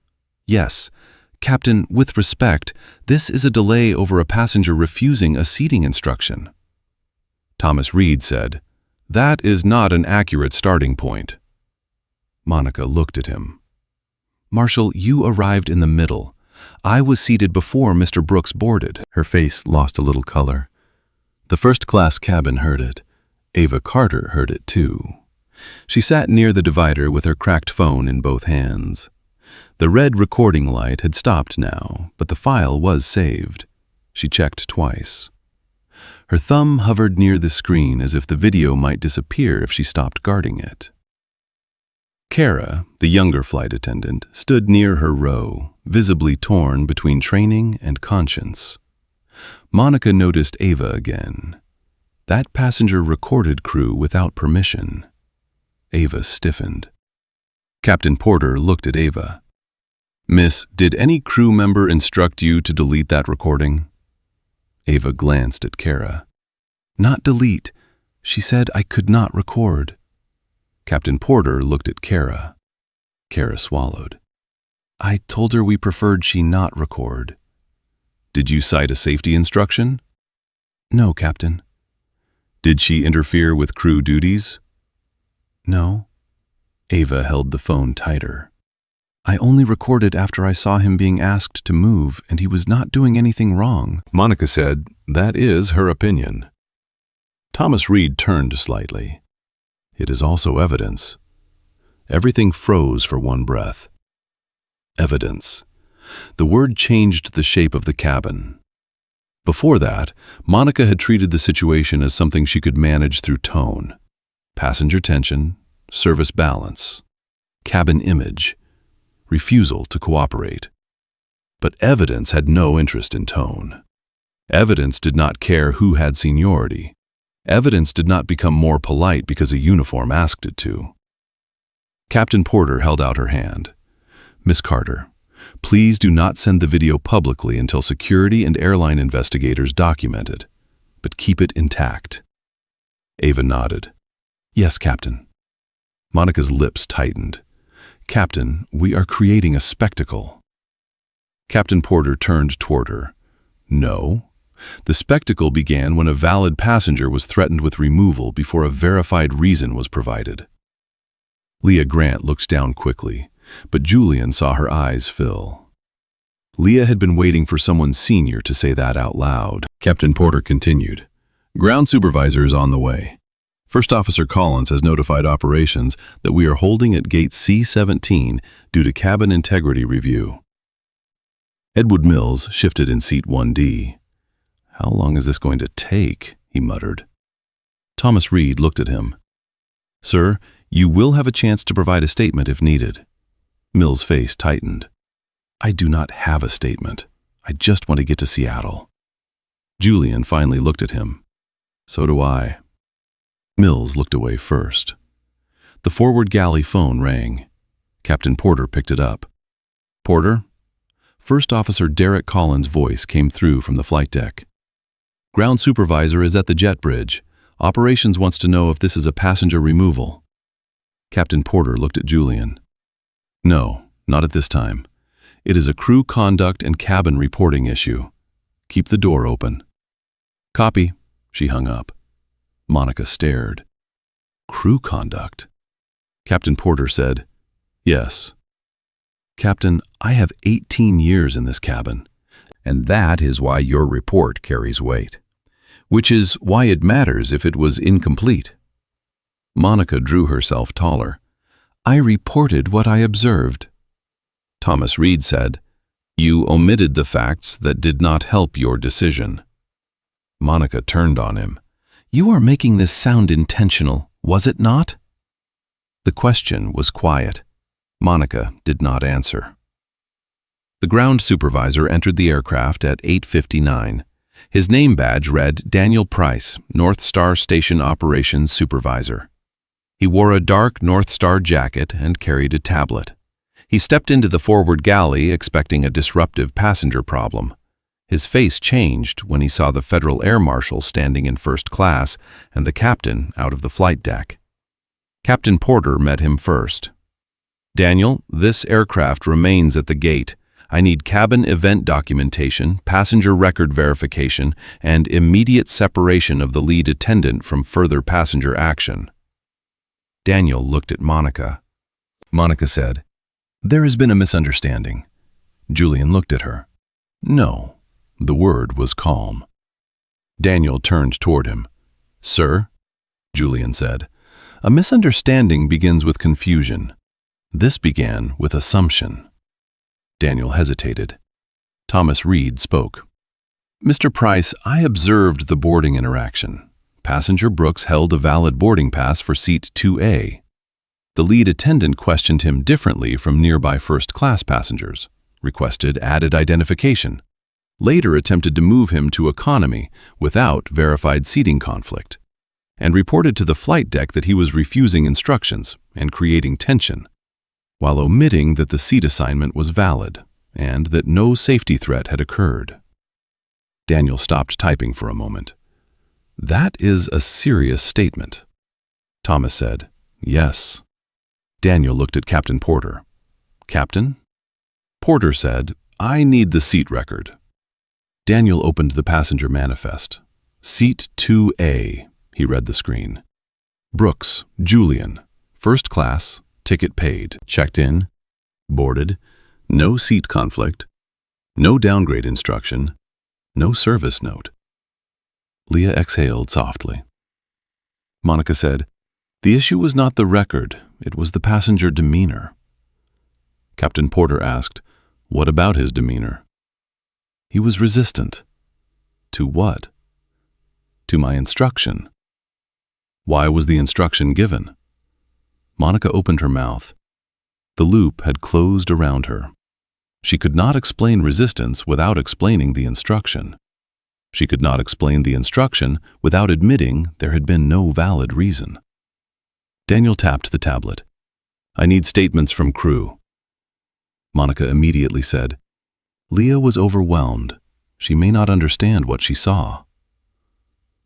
"Yes. Captain, with respect, this is a delay over a passenger refusing a seating instruction." Thomas Reed said, "That is not an accurate starting point." Monica looked at him. "Marshal, you arrived in the middle. I was seated before Mr. Brooks boarded." Her face lost a little color. The first-class cabin heard it. Ava Carter heard it too. She sat near the divider with her cracked phone in both hands. The red recording light had stopped now, but the file was saved. She checked twice. Her thumb hovered near the screen as if the video might disappear if she stopped guarding it. Kara, the younger flight attendant, stood near her row, visibly torn between training and conscience. Monica noticed Ava again. That passenger recorded crew without permission. Ava stiffened. Captain Porter looked at Ava. "Miss, did any crew member instruct you to delete that recording?" Ava glanced at Kara. "Not delete. She said I could not record." Captain Porter looked at Kara. Kara swallowed. "I told her we preferred she not record." "Did you cite a safety instruction?" "No, Captain." "Did she interfere with crew duties?" "No." Ava held the phone tighter. "I only recorded after I saw him being asked to move, and he was not doing anything wrong." Monica said, "That is her opinion." Thomas Reed turned slightly. "It is also evidence." Everything froze for one breath. Evidence. The word changed the shape of the cabin. Before that, Monica had treated the situation as something she could manage through tone. Passenger tension, service balance, cabin image, refusal to cooperate. But evidence had no interest in tone. Evidence did not care who had seniority. Evidence did not become more polite because a uniform asked it to. Captain Porter held out her hand. "Miss Carter, please do not send the video publicly until security and airline investigators document it, but keep it intact." Ava nodded. "Yes, Captain." Monica's lips tightened. "Captain, we are creating a spectacle." Captain Porter turned toward her. "No. The spectacle began when a valid passenger was threatened with removal before a verified reason was provided." Leah Grant looked down quickly, but Julian saw her eyes fill. Leah had been waiting for someone senior to say that out loud. Captain Porter continued, "Ground supervisor is on the way. First Officer Collins has notified operations that we are holding at gate C-17 due to cabin integrity review." Edward Mills shifted in seat 1D. "How long is this going to take?" he muttered. Thomas Reed looked at him. "Sir, you will have a chance to provide a statement if needed." Mills' face tightened. "I do not have a statement. I just want to get to Seattle." Julian finally looked at him. "So do I." Mills looked away first. The forward galley phone rang. Captain Porter picked it up. "Porter?" First Officer Derek Collins' voice came through from the flight deck. "Ground supervisor is at the jet bridge. Operations wants to know if this is a passenger removal." Captain Porter looked at Julian. "No, not at this time. It is a crew conduct and cabin reporting issue. Keep the door open." "Copy." She hung up. Monica stared. "Crew conduct?" Captain Porter said, "Yes." "Captain, I have 18 years in this cabin." And that is why your report carries weight. Which is why it matters if it was incomplete. Monica drew herself taller. "I reported what I observed." Thomas Reed said, "You omitted the facts that did not help your decision." Monica turned on him. You are making this sound intentional, was it not? The question was quiet. Monica did not answer. The ground supervisor entered the aircraft at 8:59. His name badge read Daniel Price, North Star Station Operations Supervisor. He wore a dark North Star jacket and carried a tablet. He stepped into the forward galley expecting a disruptive passenger problem. His face changed when he saw the Federal Air Marshal standing in first class and the captain out of the flight deck. Captain Porter met him first. "Daniel, this aircraft remains at the gate. I need cabin event documentation, passenger record verification, and immediate separation of the lead attendant from further passenger action." Daniel looked at Monica. Monica said, "There has been a misunderstanding." Julian looked at her. "No." The word was calm. Daniel turned toward him. "Sir," Julian said, "a misunderstanding begins with confusion. This began with assumption." Daniel hesitated. Thomas Reed spoke. "Mr. Price, I observed the boarding interaction. Passenger Brooks held a valid boarding pass for seat 2A. The lead attendant questioned him differently from nearby first-class passengers, requested added identification, later attempted to move him to economy without verified seating conflict, and reported to the flight deck that he was refusing instructions and creating tension, while omitting that the seat assignment was valid and that no safety threat had occurred." Daniel stopped typing for a moment. "That is a serious statement." Thomas said, "Yes." Daniel looked at Captain Porter. "Captain?" Porter said, "I need the seat record." Daniel opened the passenger manifest. "Seat 2A, he read the screen. "Brooks, Julian, first class, ticket paid, checked in, boarded, no seat conflict, no downgrade instruction, no service note." Leah exhaled softly. Monica said, "The issue was not the record, it was the passenger demeanor." Captain Porter asked, "What about his demeanor?" "He was resistant." "To what?" "To my instruction." "Why was the instruction given?" Monica opened her mouth. The loop had closed around her. She could not explain resistance without explaining the instruction. She could not explain the instruction without admitting there had been no valid reason. Daniel tapped the tablet. "I need statements from crew." Monica immediately said, "Leah was overwhelmed. She may not understand what she saw."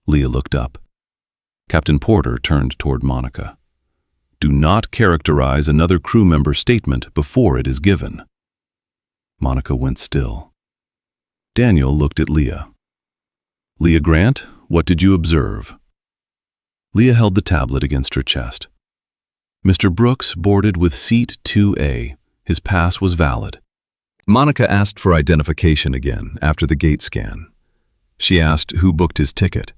Leah looked up. Captain Porter turned toward Monica. "Do not characterize another crew member's statement before it is given." Monica went still. Daniel looked at Leah. "Leah Grant, what did you observe?" Leah held the tablet against her chest. "Mr. Brooks boarded with seat 2A. His pass was valid." Monica asked for identification again after the gate scan. She asked who booked his ticket.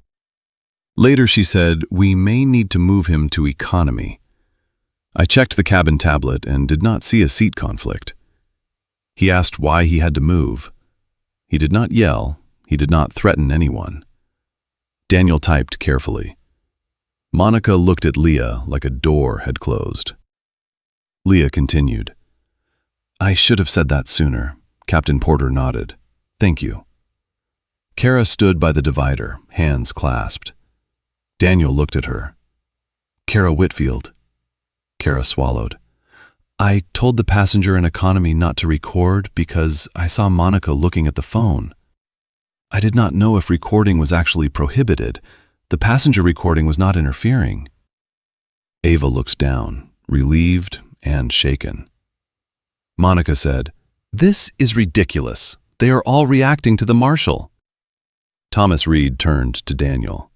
Later she said, "We may need to move him to economy." I checked the cabin tablet and did not see a seat conflict. He asked why he had to move. He did not yell. He did not threaten anyone. Daniel typed carefully. Monica looked at Leah like a door had closed. Leah continued. "I should have said that sooner." Captain Porter nodded. "Thank you." Kara stood by the divider, hands clasped. Daniel looked at her. "Kara Whitfield." Kara swallowed. "I told the passenger in economy not to record because I saw Monica looking at the phone. I did not know if recording was actually prohibited. The passenger recording was not interfering." Ava looked down, relieved and shaken. Monica said, "This is ridiculous. They are all reacting to the marshal." Thomas Reed turned to Daniel.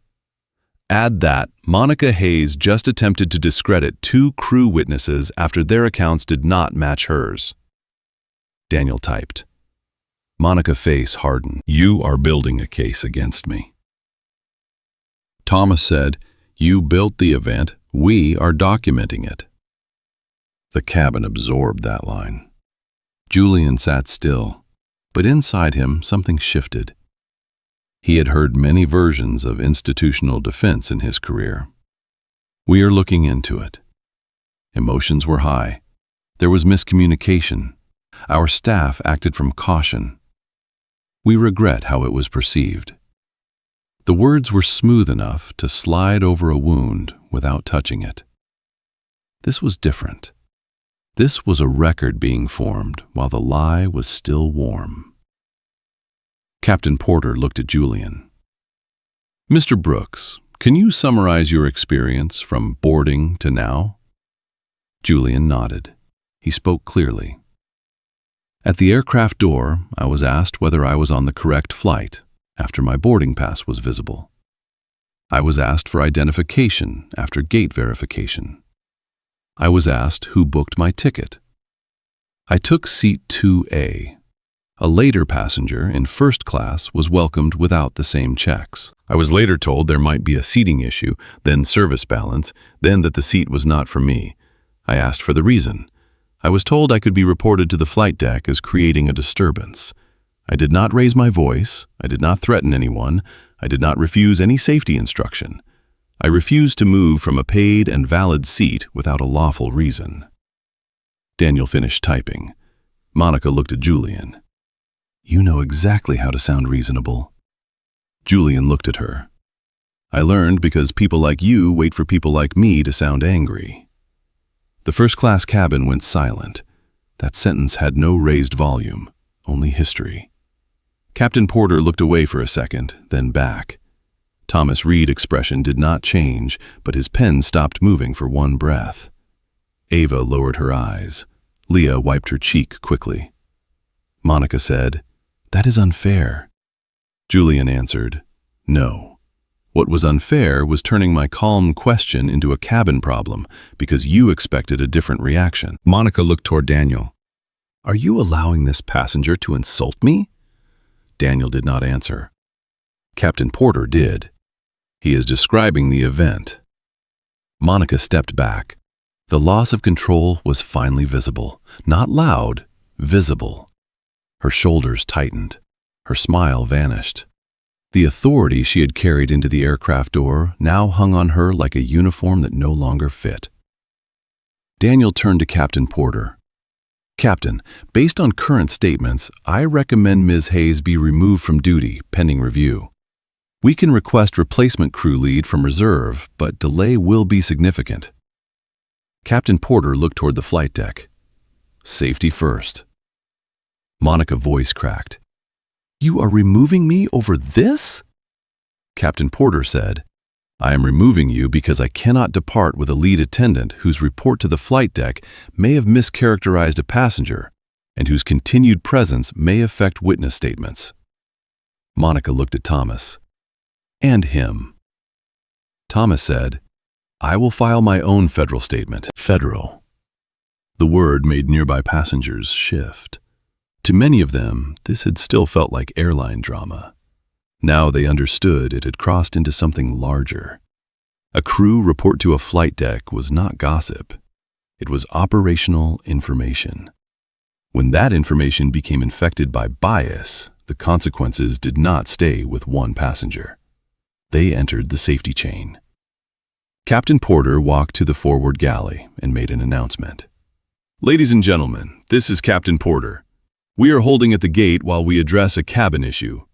"Add that Monica Hayes just attempted to discredit 2 crew witnesses after their accounts did not match hers." Daniel typed. Monica's face hardened. "You are building a case against me." Thomas said, "You built the event. We are documenting it." The cabin absorbed that line. Julian sat still, but inside him something shifted. He had heard many versions of institutional defense in his career. "We are looking into it." Emotions were high. There was miscommunication. Our staff acted from caution. "We regret how it was perceived." The words were smooth enough to slide over a wound without touching it. This was different. This was a record being formed while the lie was still warm. Captain Porter looked at Julian. "Mr. Brooks, can you summarize your experience from boarding to now?" Julian nodded. He spoke clearly. "At the aircraft door, I was asked whether I was on the correct flight after my boarding pass was visible. I was asked for identification after gate verification. I was asked who booked my ticket. I took seat 2A. A later passenger in first class was welcomed without the same checks. I was later told there might be a seating issue, then service balance, then that the seat was not for me. I asked for the reason. I was told I could be reported to the flight deck as creating a disturbance. I did not raise my voice. I did not threaten anyone. I did not refuse any safety instruction. I refused to move from a paid and valid seat without a lawful reason." Daniel finished typing. Monica looked at Julian. "You know exactly how to sound reasonable." Julian looked at her. "I learned because people like you wait for people like me to sound angry." The first-class cabin went silent. That sentence had no raised volume, only history. Captain Porter looked away for a second, then back. Thomas Reed's expression did not change, but his pen stopped moving for one breath. Ava lowered her eyes. Leah wiped her cheek quickly. Monica said, "That is unfair." Julian answered, "No. What was unfair was turning my calm question into a cabin problem because you expected a different reaction." Monica looked toward Daniel. "Are you allowing this passenger to insult me?" Daniel did not answer. Captain Porter did. "He is describing the event." Monica stepped back. The loss of control was finally visible. Not loud, visible. Her shoulders tightened. Her smile vanished. The authority she had carried into the aircraft door now hung on her like a uniform that no longer fit. Daniel turned to Captain Porter. "Captain, based on current statements, I recommend Ms. Hayes be removed from duty pending review. We can request replacement crew lead from reserve, but delay will be significant." Captain Porter looked toward the flight deck. "Safety first." Monica's voice cracked. "You are removing me over this?" Captain Porter said, "I am removing you because I cannot depart with a lead attendant whose report to the flight deck may have mischaracterized a passenger and whose continued presence may affect witness statements." Monica looked at Thomas. "And him." Thomas said, "I will file my own federal statement." Federal. The word made nearby passengers shift. To many of them, this had still felt like airline drama. Now they understood it had crossed into something larger. A crew report to a flight deck was not gossip. It was operational information. When that information became infected by bias, the consequences did not stay with one passenger. They entered the safety chain. Captain Porter walked to the forward galley and made an announcement. "Ladies and gentlemen, this is Captain Porter. We are holding at the gate while we address a cabin issue.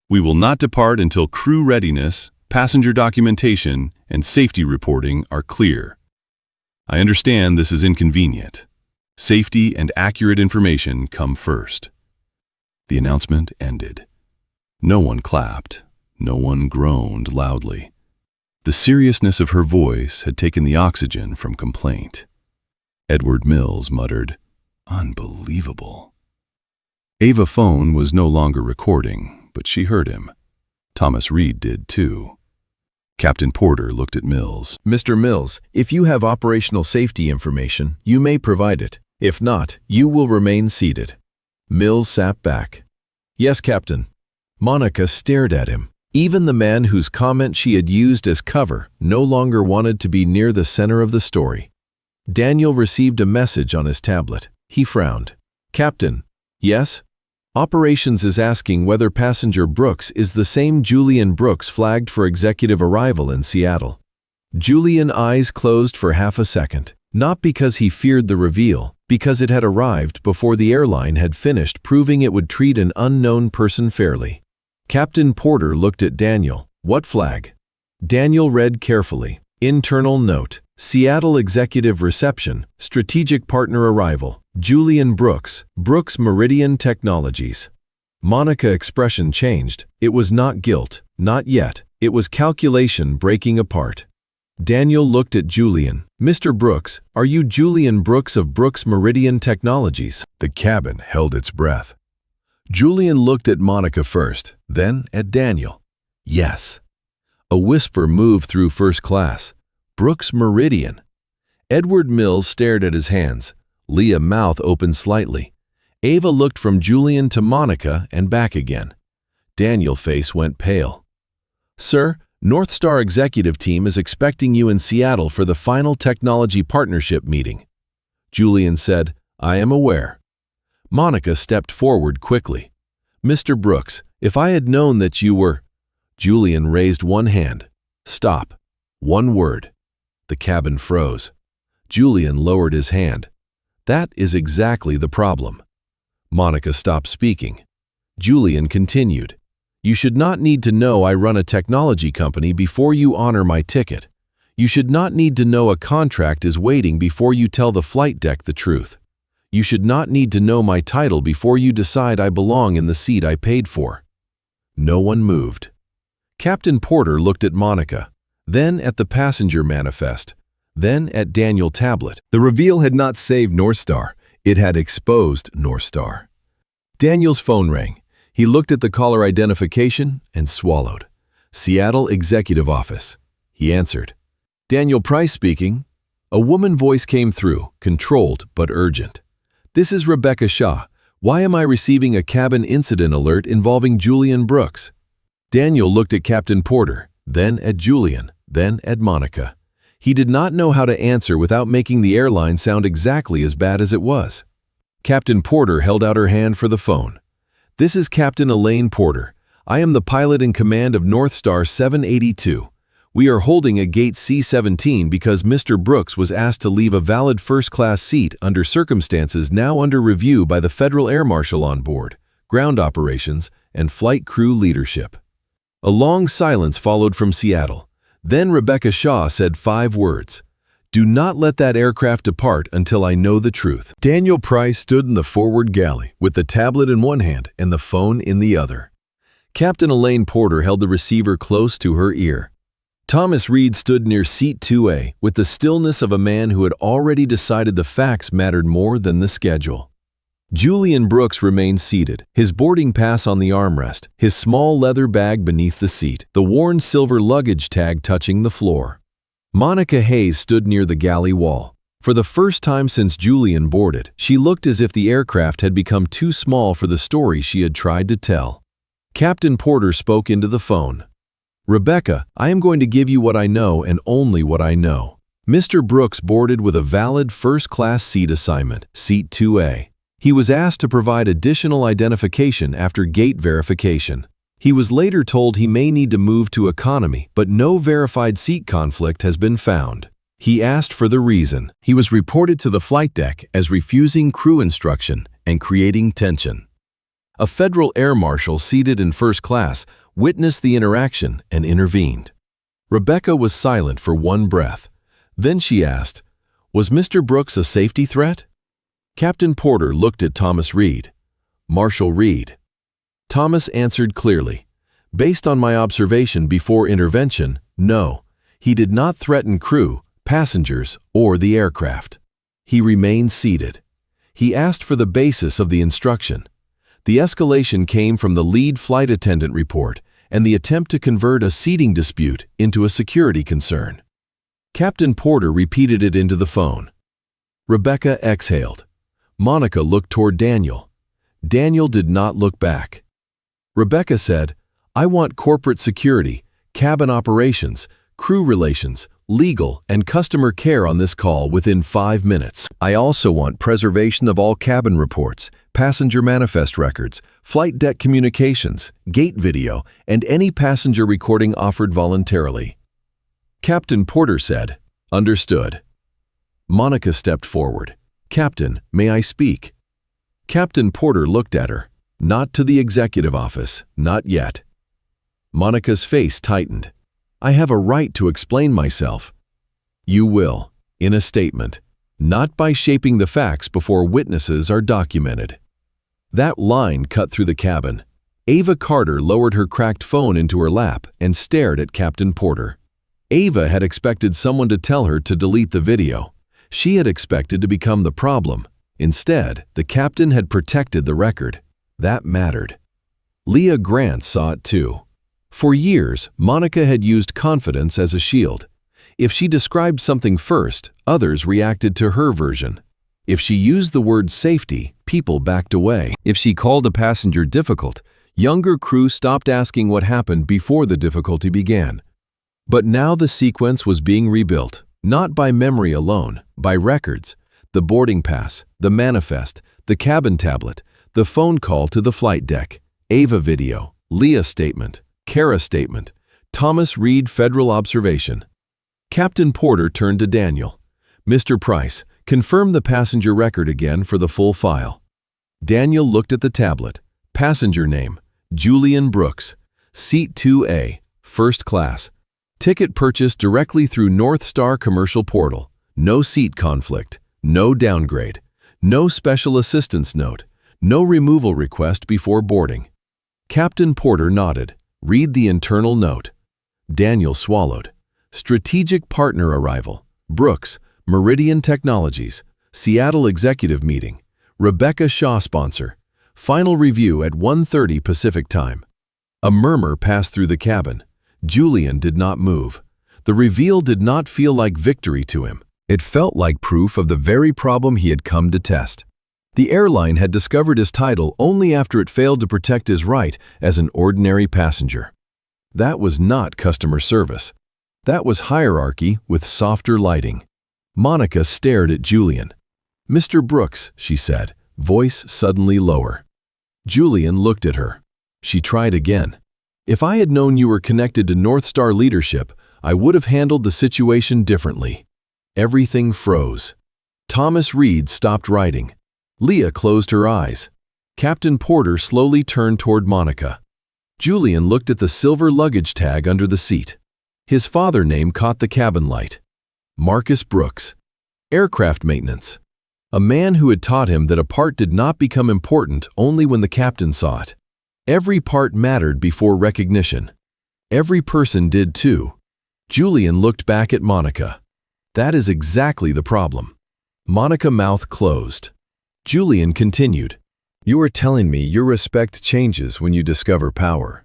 We will not depart until crew readiness, passenger documentation, and safety reporting are clear. I understand this is inconvenient. Safety and accurate information come first." The announcement ended. No one clapped. No one groaned loudly. The seriousness of her voice had taken the oxygen from complaint. Edward Mills muttered, "Unbelievable." Ava's phone was no longer recording, but she heard him. Thomas Reed did too. Captain Porter looked at Mills. "Mr. Mills, if you have operational safety information, you may provide it. If not, you will remain seated." Mills sat back. "Yes, Captain." Monica stared at him. Even the man whose comment she had used as cover no longer wanted to be near the center of the story. Daniel received a message on his tablet. He frowned. "Captain." "Yes?" "Operations is asking whether passenger Brooks is the same Julian Brooks flagged for executive arrival in Seattle." Julian's eyes closed for half a second, not because he feared the reveal, because it had arrived before the airline had finished proving it would treat an unknown person fairly. Captain Porter looked at Daniel. "What flag?" Daniel read carefully. "Internal note. Seattle Executive Reception, Strategic Partner Arrival, Julian Brooks, Brooks Meridian Technologies. Monica expression changed. It was not guilt, not yet. It was calculation breaking apart. Daniel looked at Julian. Mr. Brooks, are you Julian Brooks of Brooks Meridian Technologies? The cabin held its breath. Julian looked at Monica first, then at Daniel. Yes. A whisper moved through first class. Brooks Meridian. Edward Mills stared at his hands. Leah's mouth opened slightly. Ava looked from Julian to Monica and back again. Daniel's face went pale. Sir, North Star executive team is expecting you in Seattle for the final technology partnership meeting. Julian said, I am aware. Monica stepped forward quickly. Mr. Brooks, if I had known that you were… Julian raised one hand. Stop. One word. The cabin froze. Julian lowered his hand. That is exactly the problem. Monica stopped speaking. Julian continued. You should not need to know I run a technology company before you honor my ticket. You should not need to know a contract is waiting before you tell the flight deck the truth. You should not need to know my title before you decide I belong in the seat I paid for. No one moved. Captain Porter looked at Monica, then at the passenger manifest, then at Daniel Tablet. The reveal had not saved North Star. It had exposed North Star. Daniel's phone rang. He looked at the caller identification and swallowed. Seattle Executive Office. He answered. Daniel Price speaking. A woman voice came through, controlled but urgent. This is Rebecca Shaw. Why am I receiving a cabin incident alert involving Julian Brooks? Daniel looked at Captain Porter, then at Julian, then at Monica. He did not know how to answer without making the airline sound exactly as bad as it was. Captain Porter held out her hand for the phone. This is Captain Elaine Porter. I am the pilot in command of North Star 782. We are holding at gate C-17 because Mr. Brooks was asked to leave a valid first-class seat under circumstances now under review by the Federal Air Marshal on board, ground operations, and flight crew leadership. A long silence followed from Seattle. Then Rebecca Shaw said 5 words. Do not let that aircraft depart until I know the truth. Daniel Price stood in the forward galley with the tablet in one hand and the phone in the other. Captain Elaine Porter held the receiver close to her ear. Thomas Reed stood near seat 2A with the stillness of a man who had already decided the facts mattered more than the schedule. Julian Brooks remained seated, his boarding pass on the armrest, his small leather bag beneath the seat, the worn silver luggage tag touching the floor. Monica Hayes stood near the galley wall. For the first time since Julian boarded, she looked as if the aircraft had become too small for the story she had tried to tell. Captain Porter spoke into the phone. Rebecca, I am going to give you what I know and only what I know. Mr. Brooks boarded with a valid first-class seat assignment, seat 2A. He was asked to provide additional identification after gate verification. He was later told he may need to move to economy, but no verified seat conflict has been found. He asked for the reason. He was reported to the flight deck as refusing crew instruction and creating tension. A Federal Air Marshal seated in first class witnessed the interaction and intervened. Rebecca was silent for one breath. Then she asked, was Mr. Brooks a safety threat? Captain Porter looked at Thomas Reed. Marshal Reed. Thomas answered clearly. Based on my observation before intervention, no, he did not threaten crew, passengers, or the aircraft. He remained seated. He asked for the basis of the instruction. The escalation came from the lead flight attendant report and the attempt to convert a seating dispute into a security concern. Captain Porter repeated it into the phone. Rebecca exhaled. Monica looked toward Daniel. Daniel did not look back. Rebecca said, I want corporate security, cabin operations, crew relations, legal, and customer care on this call within 5 minutes. I also want preservation of all cabin reports, passenger manifest records, flight deck communications, gate video, and any passenger recording offered voluntarily. Captain Porter said, Understood. Monica stepped forward. Captain, may I speak? Captain Porter looked at her. Not to the executive office, not yet. Monica's face tightened. I have a right to explain myself. You will, in a statement, not by shaping the facts before witnesses are documented. That line cut through the cabin. Ava Carter lowered her cracked phone into her lap and stared at Captain Porter. Ava had expected someone to tell her to delete the video. She had expected to become the problem. Instead, the captain had protected the record. That mattered. Leah Grant saw it too. For years, Monica had used confidence as a shield. If she described something first, others reacted to her version. If she used the word safety, people backed away. If she called a passenger difficult, younger crew stopped asking what happened before the difficulty began. But now the sequence was being rebuilt, not by memory alone, by records. The boarding pass, the manifest, the cabin tablet, the phone call to the flight deck, Ava video, Leah statement, Kara statement, Thomas Reed federal observation. Captain Porter turned to Daniel. Mr. Price, confirm the passenger record again for the full file. Daniel looked at the tablet. Passenger name, Julian Brooks. Seat 2A, first class. Ticket purchased directly through North Star Commercial Portal. No seat conflict. No downgrade. No special assistance note. No removal request before boarding. Captain Porter nodded. Read the internal note. Daniel swallowed. Strategic partner arrival. Brooks, Meridian Technologies. Seattle Executive Meeting. Rebecca Shaw sponsor. Final review at 1:30 Pacific Time. A murmur passed through the cabin. Julian did not move. The reveal did not feel like victory to him. It felt like proof of the very problem he had come to test. The airline had discovered his title only after it failed to protect his right as an ordinary passenger. That was not customer service. That was hierarchy with softer lighting. Monica stared at Julian. Mr. Brooks, she said, voice suddenly lower. Julian looked at her. She tried again. If I had known you were connected to North Star leadership, I would have handled the situation differently. Everything froze. Thomas Reed stopped writing. Leah closed her eyes. Captain Porter slowly turned toward Monica. Julian looked at the silver luggage tag under the seat. His father name caught the cabin light. Marcus Brooks. Aircraft maintenance. A man who had taught him that a part did not become important only when the captain saw it. Every part mattered before recognition. Every person did too. Julian looked back at Monica. That is exactly the problem. Monica mouth closed. Julian continued. You are telling me your respect changes when you discover power.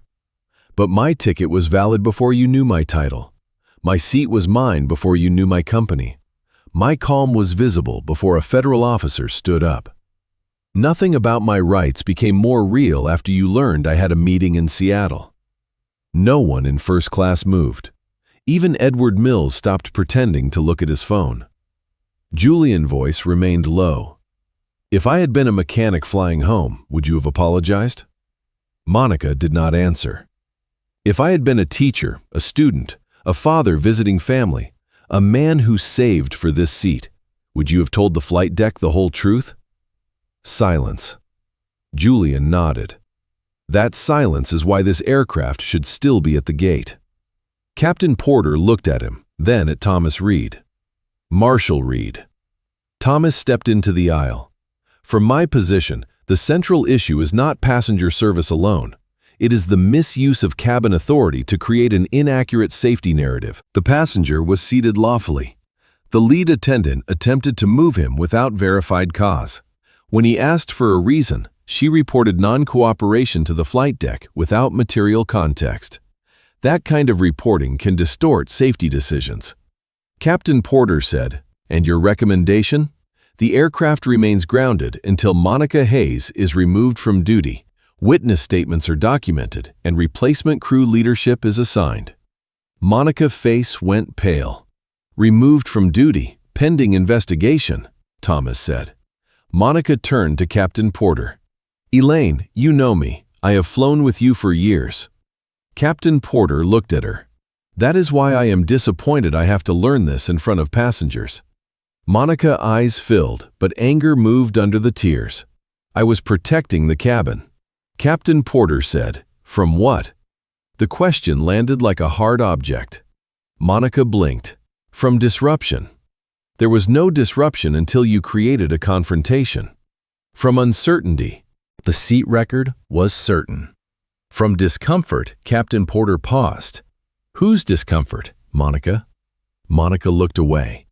But my ticket was valid before you knew my title. My seat was mine before you knew my company. My calm was visible before a federal officer stood up. Nothing about my rights became more real after you learned I had a meeting in Seattle. No one in first class moved. Even Edward Mills stopped pretending to look at his phone. Julian's voice remained low. If I had been a mechanic flying home, would you have apologized? Monica did not answer. If I had been a teacher, a student, a father visiting family, a man who saved for this seat, would you have told the flight deck the whole truth? Silence. Julian nodded. That silence is why this aircraft should still be at the gate. Captain Porter looked at him, then at Thomas Reed. Marshal Reed. Thomas stepped into the aisle. From my position, the central issue is not passenger service alone. It is the misuse of cabin authority to create an inaccurate safety narrative. The passenger was seated lawfully. The lead attendant attempted to move him without verified cause. When he asked for a reason, she reported non-cooperation to the flight deck without material context. That kind of reporting can distort safety decisions. Captain Porter said, "And your recommendation? The aircraft remains grounded until Monica Hayes is removed from duty. Witness statements are documented and replacement crew leadership is assigned." Monica's face went pale. "Removed from duty, pending investigation," Thomas said. Monica turned to Captain Porter. "Elaine, you know me. I have flown with you for years." Captain Porter looked at her. "That is why I am disappointed I have to learn this in front of passengers." Monica's eyes filled, but anger moved under the tears. "I was protecting the cabin." Captain Porter said, "From what?" The question landed like a hard object. Monica blinked. From disruption. There was no disruption until you created a confrontation. From uncertainty. The seat record was certain. From discomfort, Captain Porter paused. Whose discomfort, Monica? Monica looked away.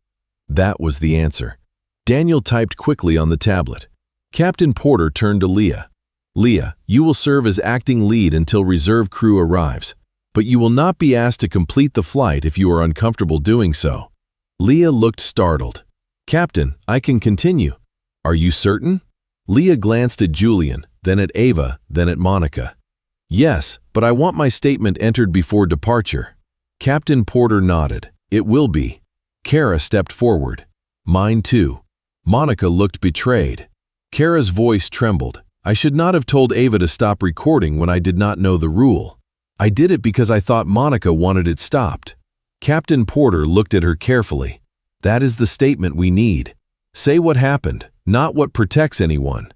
That was the answer. Daniel typed quickly on the tablet. Captain Porter turned to Leah. Leah, you will serve as acting lead until reserve crew arrives, but you will not be asked to complete the flight if you are uncomfortable doing so. Leah looked startled. Captain, I can continue. Are you certain? Leah glanced at Julian, then at Ava, then at Monica. Yes, but I want my statement entered before departure. Captain Porter nodded. It will be. Kara stepped forward. Mine too. Monica looked betrayed. Kara's voice trembled. I should not have told Ava to stop recording when I did not know the rule. I did it because I thought Monica wanted it stopped. Captain Porter looked at her carefully. That is the statement we need. Say what happened, not what protects anyone.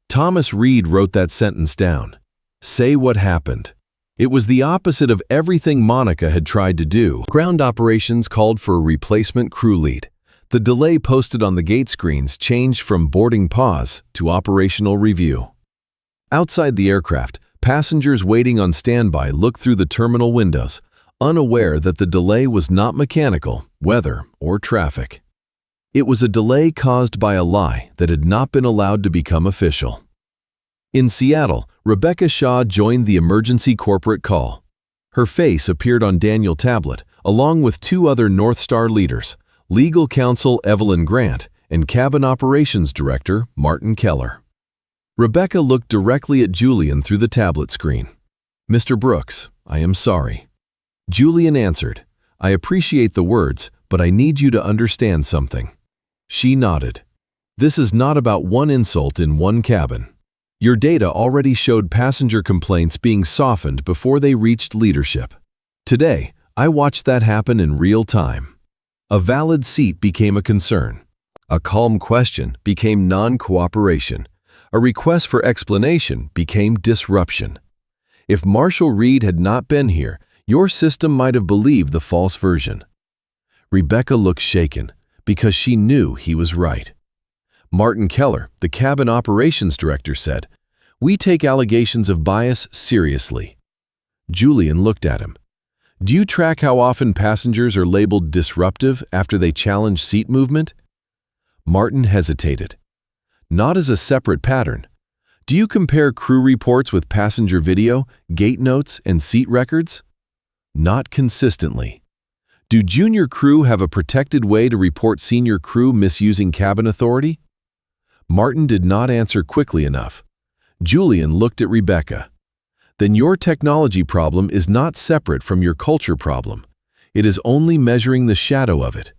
Thomas Reed wrote that sentence down. Say what happened. It was the opposite of everything Monica had tried to do. Ground operations called for a replacement crew lead. The delay posted on the gate screens changed from boarding pause to operational review. Outside the aircraft, passengers waiting on standby looked through the terminal windows, unaware that the delay was not mechanical, weather, or traffic. It was a delay caused by a lie that had not been allowed to become official. In Seattle, Rebecca Shaw joined the emergency corporate call. Her face appeared on Daniel's tablet, along with two other North Star leaders, Legal Counsel Evelyn Grant and Cabin Operations Director Martin Keller. Rebecca looked directly at Julian through the tablet screen. Mr. Brooks, I am sorry. Julian answered, I appreciate the words, but I need you to understand something. She nodded. This is not about one insult in one cabin. Your data already showed passenger complaints being softened before they reached leadership. Today, I watched that happen in real time. A valid seat became a concern. A calm question became non-cooperation. A request for explanation became disruption. If Marshall Reed had not been here, your system might have believed the false version. Rebecca looked shaken because she knew he was right. Martin Keller, the cabin operations director, said, We take allegations of bias seriously. Julian looked at him. Do you track how often passengers are labeled disruptive after they challenge seat movement? Martin hesitated. Not as a separate pattern. Do you compare crew reports with passenger video, gate notes, and seat records? Not consistently. Do junior crew have a protected way to report senior crew misusing cabin authority? Martin did not answer quickly enough. Julian looked at Rebecca. Then your technology problem is not separate from your culture problem. It is only measuring the shadow of it.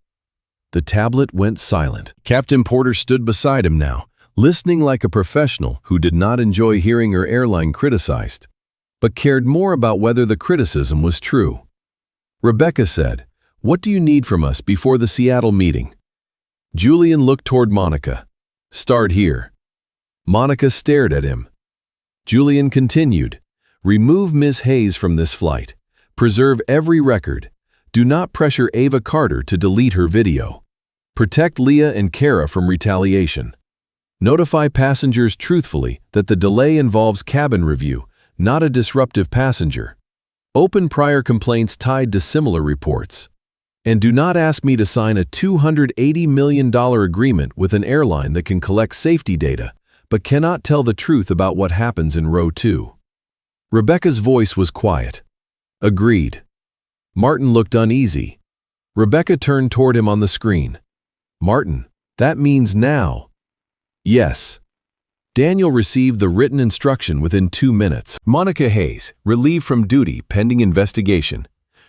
The tablet went silent. Captain Porter stood beside him now, listening like a professional who did not enjoy hearing her airline criticized, but cared more about whether the criticism was true. Rebecca said, What do you need from us before the Seattle meeting? Julian looked toward Monica. Start here. Monica stared at him. Julian continued, Remove Ms. Hayes from this flight. Preserve every record. Do not pressure Ava Carter to delete her video. Protect Leah and Kara from retaliation. Notify passengers truthfully that the delay involves cabin review, not a disruptive passenger. Open prior complaints tied to similar reports. And do not ask me to sign a $280 million agreement with an airline that can collect safety data, but cannot tell the truth about what happens in row 2. Rebecca's voice was quiet. Agreed. Martin looked uneasy. Rebecca turned toward him on the screen. Martin, that means now. Yes. Daniel received the written instruction within 2 minutes. Monica Hayes, relieved from duty pending investigation.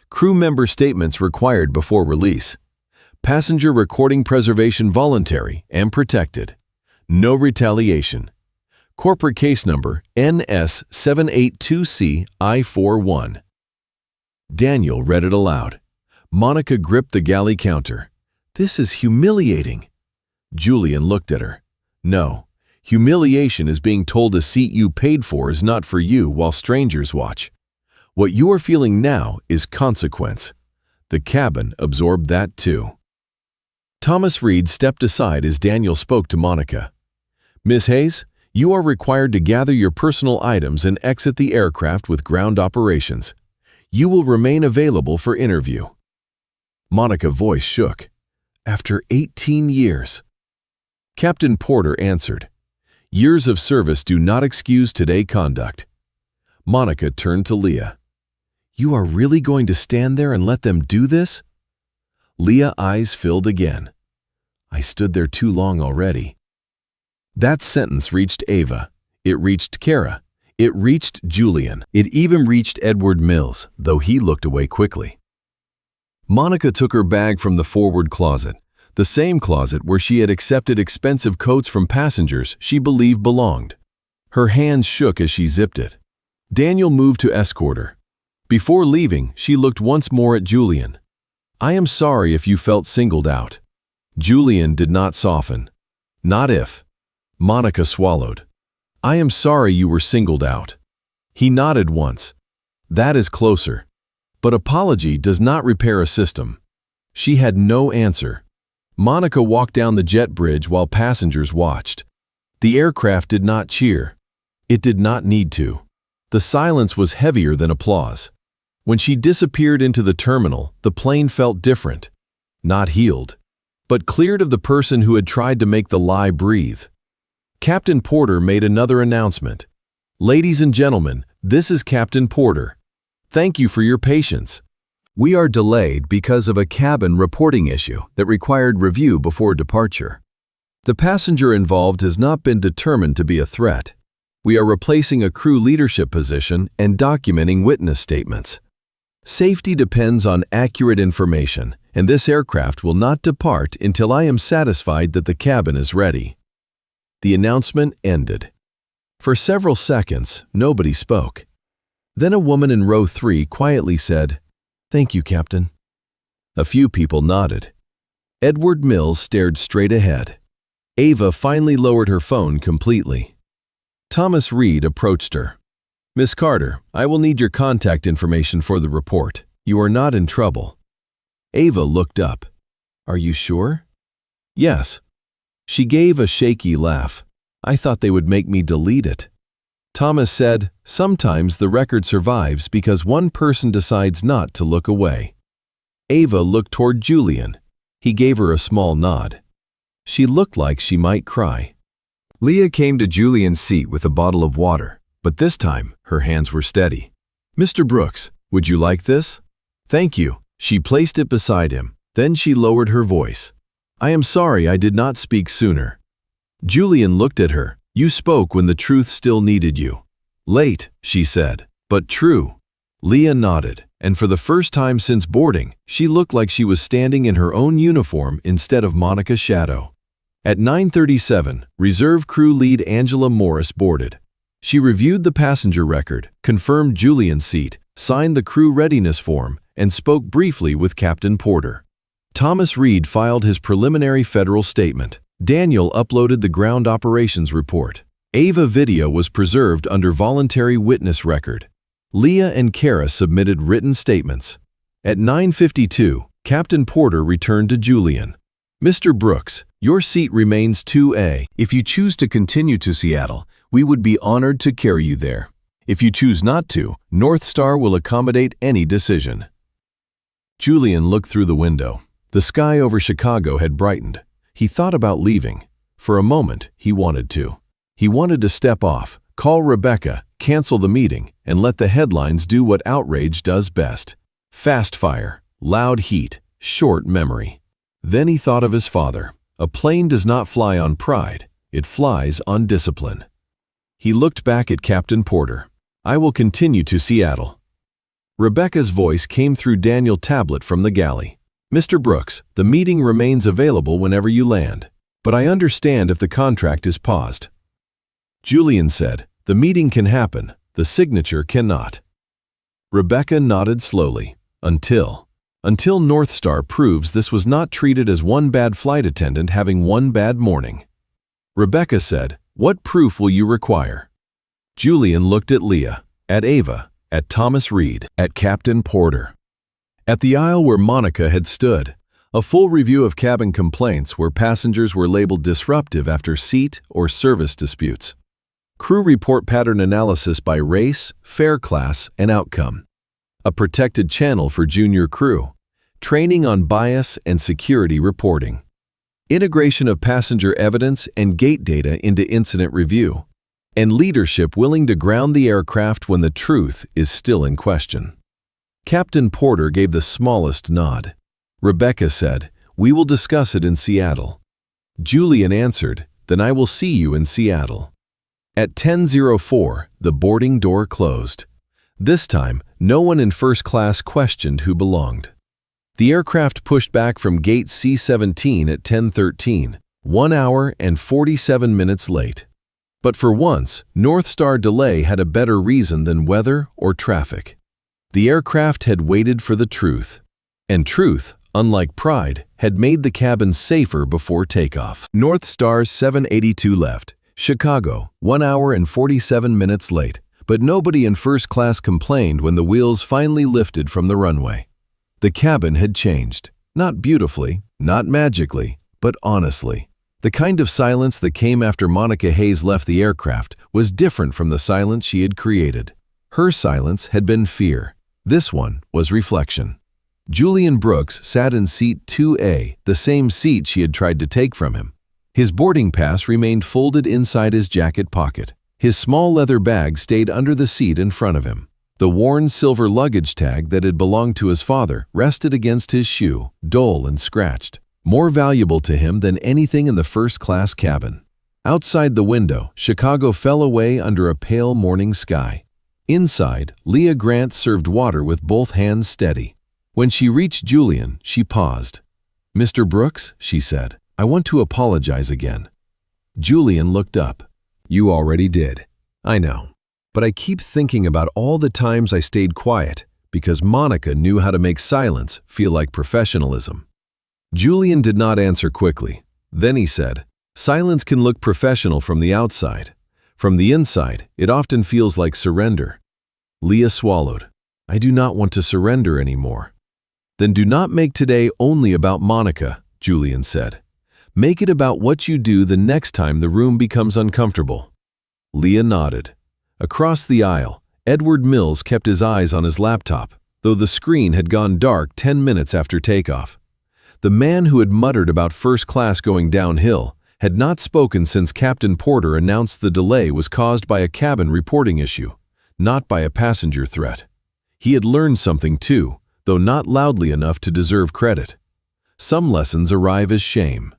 Crew member statements required before release. Passenger recording preservation voluntary and protected. No retaliation. Corporate case number NS782CI41. Daniel read it aloud. Monica gripped the galley counter. This is humiliating. Julian looked at her. No, humiliation is being told a seat you paid for is not for you while strangers watch. What you are feeling now is consequence. The cabin absorbed that too. Thomas Reed stepped aside as Daniel spoke to Monica. "Miss Hayes, you are required to gather your personal items and exit the aircraft with ground operations. You will remain available for interview." Monica's voice shook. "After 18 years." Captain Porter answered, "Years of service do not excuse today's conduct." Monica turned to Leah. "You are really going to stand there and let them do this?" Leah's eyes filled again. "I stood there too long already." That sentence reached Ava. It reached Kara. It reached Julian. It even reached Edward Mills, though he looked away quickly. Monica took her bag from the forward closet, the same closet where she had accepted expensive coats from passengers she believed belonged. Her hands shook as she zipped it. Daniel moved to escort her. Before leaving, she looked once more at Julian. "I am sorry if you felt singled out." Julian did not soften. "Not if." Monica swallowed. "I am sorry you were singled out." He nodded once. "That is closer. But apology does not repair a system." She had no answer. Monica walked down the jet bridge while passengers watched. The aircraft did not cheer. It did not need to. The silence was heavier than applause. When she disappeared into the terminal, the plane felt different. Not healed, but cleared of the person who had tried to make the lie breathe. Captain Porter made another announcement. "Ladies and gentlemen, this is Captain Porter. Thank you for your patience. We are delayed because of a cabin reporting issue that required review before departure. The passenger involved has not been determined to be a threat. We are replacing a crew leadership position and documenting witness statements. Safety depends on accurate information, and this aircraft will not depart until I am satisfied that the cabin is ready." The announcement ended. For several seconds, nobody spoke. Then a woman in row 3 quietly said, "Thank you, Captain." A few people nodded. Edward Mills stared straight ahead. Ava finally lowered her phone completely. Thomas Reed approached her. "Miss Carter, I will need your contact information for the report. You are not in trouble." Ava looked up. "Are you sure?" "Yes." She gave a shaky laugh. "I thought they would make me delete it." Thomas said, "Sometimes the record survives because one person decides not to look away." Ava looked toward Julian. He gave her a small nod. She looked like she might cry. Leah came to Julian's seat with a bottle of water, but this time her hands were steady. "Mr. Brooks, would you like this?" "Thank you." She placed it beside him. Then she lowered her voice. "I am sorry I did not speak sooner." Julian looked at her. "You spoke when the truth still needed you." "Late," she said, "but true." Leah nodded, and for the first time since boarding, she looked like she was standing in her own uniform instead of Monica's shadow. At 9:37, Reserve Crew Lead Angela Morris boarded. She reviewed the passenger record, confirmed Julian's seat, signed the crew readiness form, and spoke briefly with Captain Porter. Thomas Reed filed his preliminary federal statement. Daniel uploaded the ground operations report. Ava video was preserved under voluntary witness record. Leah and Kara submitted written statements. At 9:52, Captain Porter returned to Julian. "Mr. Brooks, your seat remains 2A. If you choose to continue to Seattle, we would be honored to carry you there. If you choose not to, North Star will accommodate any decision." Julian looked through the window. The sky over Chicago had brightened. He thought about leaving. For a moment, he wanted to. He wanted to step off, call Rebecca, cancel the meeting, and let the headlines do what outrage does best. Fast fire, loud heat, short memory. Then he thought of his father. A plane does not fly on pride, it flies on discipline. He looked back at Captain Porter. "I will continue to Seattle." Rebecca's voice came through Daniel's tablet from the galley. "Mr. Brooks, the meeting remains available whenever you land, but I understand if the contract is paused." Julian said, "The meeting can happen, the signature cannot." Rebecca nodded slowly. Until North Star proves this was not treated as one bad flight attendant having one bad morning." Rebecca said, "What proof will you require?" Julian looked at Leah, at Ava, at Thomas Reed, at Captain Porter. At the aisle where Monica had stood, a full review of cabin complaints where passengers were labeled disruptive after seat or service disputes. Crew report pattern analysis by race, fare class, and outcome. A protected channel for junior crew. Training on bias and security reporting. Integration of passenger evidence and gate data into incident review. And leadership willing to ground the aircraft when the truth is still in question. Captain Porter gave the smallest nod. Rebecca said, "We will discuss it in Seattle." Julian answered, "Then I will see you in Seattle." At 10:04, the boarding door closed. This time, no one in first class questioned who belonged. The aircraft pushed back from gate C-17 at 10:13, 1 hour and 47 minutes late. But for once, North Star delay had a better reason than weather or traffic. The aircraft had waited for the truth. And truth, unlike pride, had made the cabin safer before takeoff. North Star 782 left. Chicago, 1 hour and 47 minutes late. But nobody in first class complained when the wheels finally lifted from the runway. The cabin had changed. Not beautifully, not magically, but honestly. The kind of silence that came after Monica Hayes left the aircraft was different from the silence she had created. Her silence had been fear. This one was reflection. Julian Brooks sat in seat 2A, the same seat she had tried to take from him. His boarding pass remained folded inside his jacket pocket. His small leather bag stayed under the seat in front of him. The worn silver luggage tag that had belonged to his father rested against his shoe, dull and scratched, more valuable to him than anything in the first-class cabin. Outside the window, Chicago fell away under a pale morning sky. Inside, Leah Grant served water with both hands steady. When she reached Julian, she paused. "Mr. Brooks," she said, "I want to apologize again." Julian looked up. "You already did. I know. But I keep thinking about all the times I stayed quiet because Monica knew how to make silence feel like professionalism." Julian did not answer quickly. Then he said, "Silence can look professional from the outside. From the inside, it often feels like surrender." Leah swallowed. "I do not want to surrender anymore." "Then do not make today only about Monica," Julian said. "Make it about what you do the next time the room becomes uncomfortable." Leah nodded. Across the aisle, Edward Mills kept his eyes on his laptop, though the screen had gone dark 10 minutes after takeoff. The man who had muttered about first class going downhill had not spoken since Captain Porter announced the delay was caused by a cabin reporting issue, not by a passenger threat. He had learned something too, though not loudly enough to deserve credit. Some lessons arrive as shame.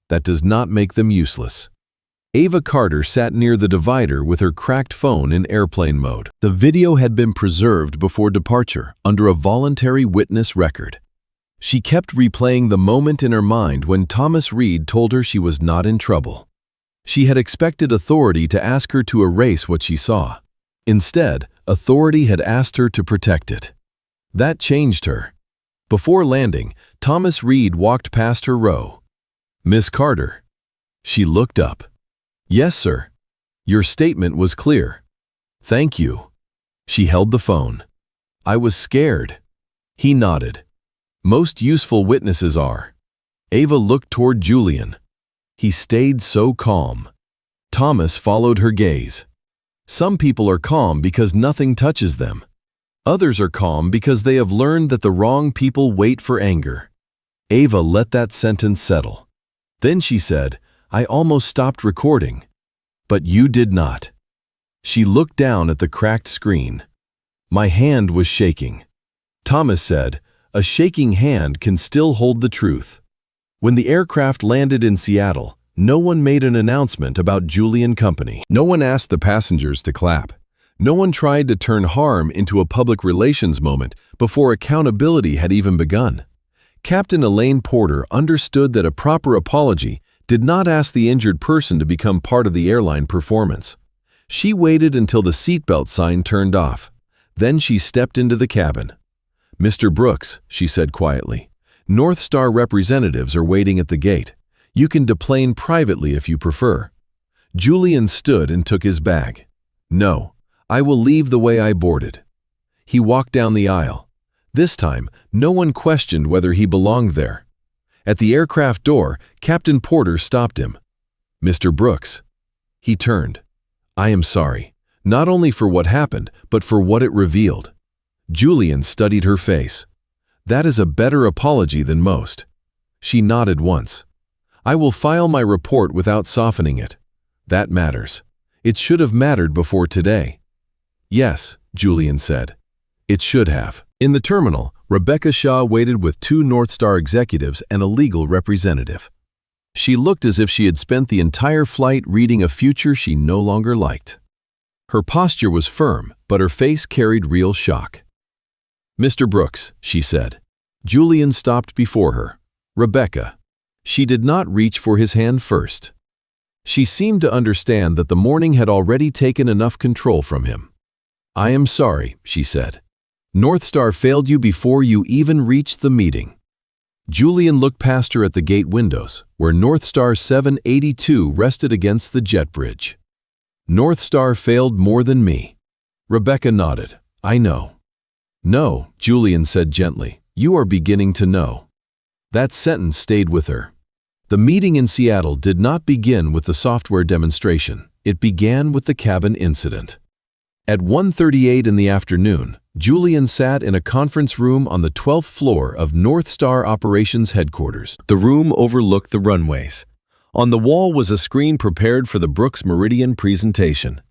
That does not make them useless. Ava Carter sat near the divider with her cracked phone in airplane mode. The video had been preserved before departure under a voluntary witness record. She kept replaying the moment in her mind when Thomas Reed told her she was not in trouble. She had expected authority to ask her to erase what she saw. Instead, authority had asked her to protect it. That changed her. Before landing, Thomas Reed walked past her row. "Miss Carter." She looked up. "Yes, sir. Your statement was clear." "Thank you." She held the phone. "I was scared." He nodded. "Most useful witnesses are." Ava looked toward Julian. He stayed so calm. Thomas followed her gaze. Some people are calm because nothing touches them. Others are calm because they have learned that the wrong people wait for anger. Ava let that sentence settle. Then she said, "I almost stopped recording." "But you did not." She looked down at the cracked screen. "My hand was shaking." Thomas said, "A shaking hand can still hold the truth." When the aircraft landed in Seattle, no one made an announcement about Julian Company. No one asked the passengers to clap. No one tried to turn harm into a public relations moment before accountability had even begun. Captain Elaine Porter understood that a proper apology did not ask the injured person to become part of the airline performance. She waited until the seatbelt sign turned off. Then she stepped into the cabin. "Mr. Brooks," she said quietly, "North Star representatives are waiting at the gate. You can deplane privately if you prefer." Julian stood and took his bag. "No, I will leave the way I boarded." He walked down the aisle. This time, no one questioned whether he belonged there. At the aircraft door, Captain Porter stopped him. "Mr. Brooks." He turned. "I am sorry, not only for what happened, but for what it revealed." Julian studied her face. "That is a better apology than most." She nodded once. "I will file my report without softening it. That matters. It should have mattered before today." "Yes," Julian said. "It should have." In the terminal, Rebecca Shaw waited with 2 North Star executives and a legal representative. She looked as if she had spent the entire flight reading a future she no longer liked. Her posture was firm, but her face carried real shock. "Mr. Brooks," she said. Julian stopped before her. "Rebecca." She did not reach for his hand first. She seemed to understand that the morning had already taken enough control from him. "I am sorry," she said. "North Star failed you before you even reached the meeting." Julian looked past her at the gate windows, where North Star 782 rested against the jet bridge. "North Star failed more than me." Rebecca nodded. "I know." "No," Julian said gently, "you are beginning to know." That sentence stayed with her. The meeting in Seattle did not begin with the software demonstration. It began with the cabin incident. At 1:38 in the afternoon, Julian sat in a conference room on the 12th floor of North Star Operations Headquarters. The room overlooked the runways. On the wall was a screen prepared for the Brooks Meridian presentation.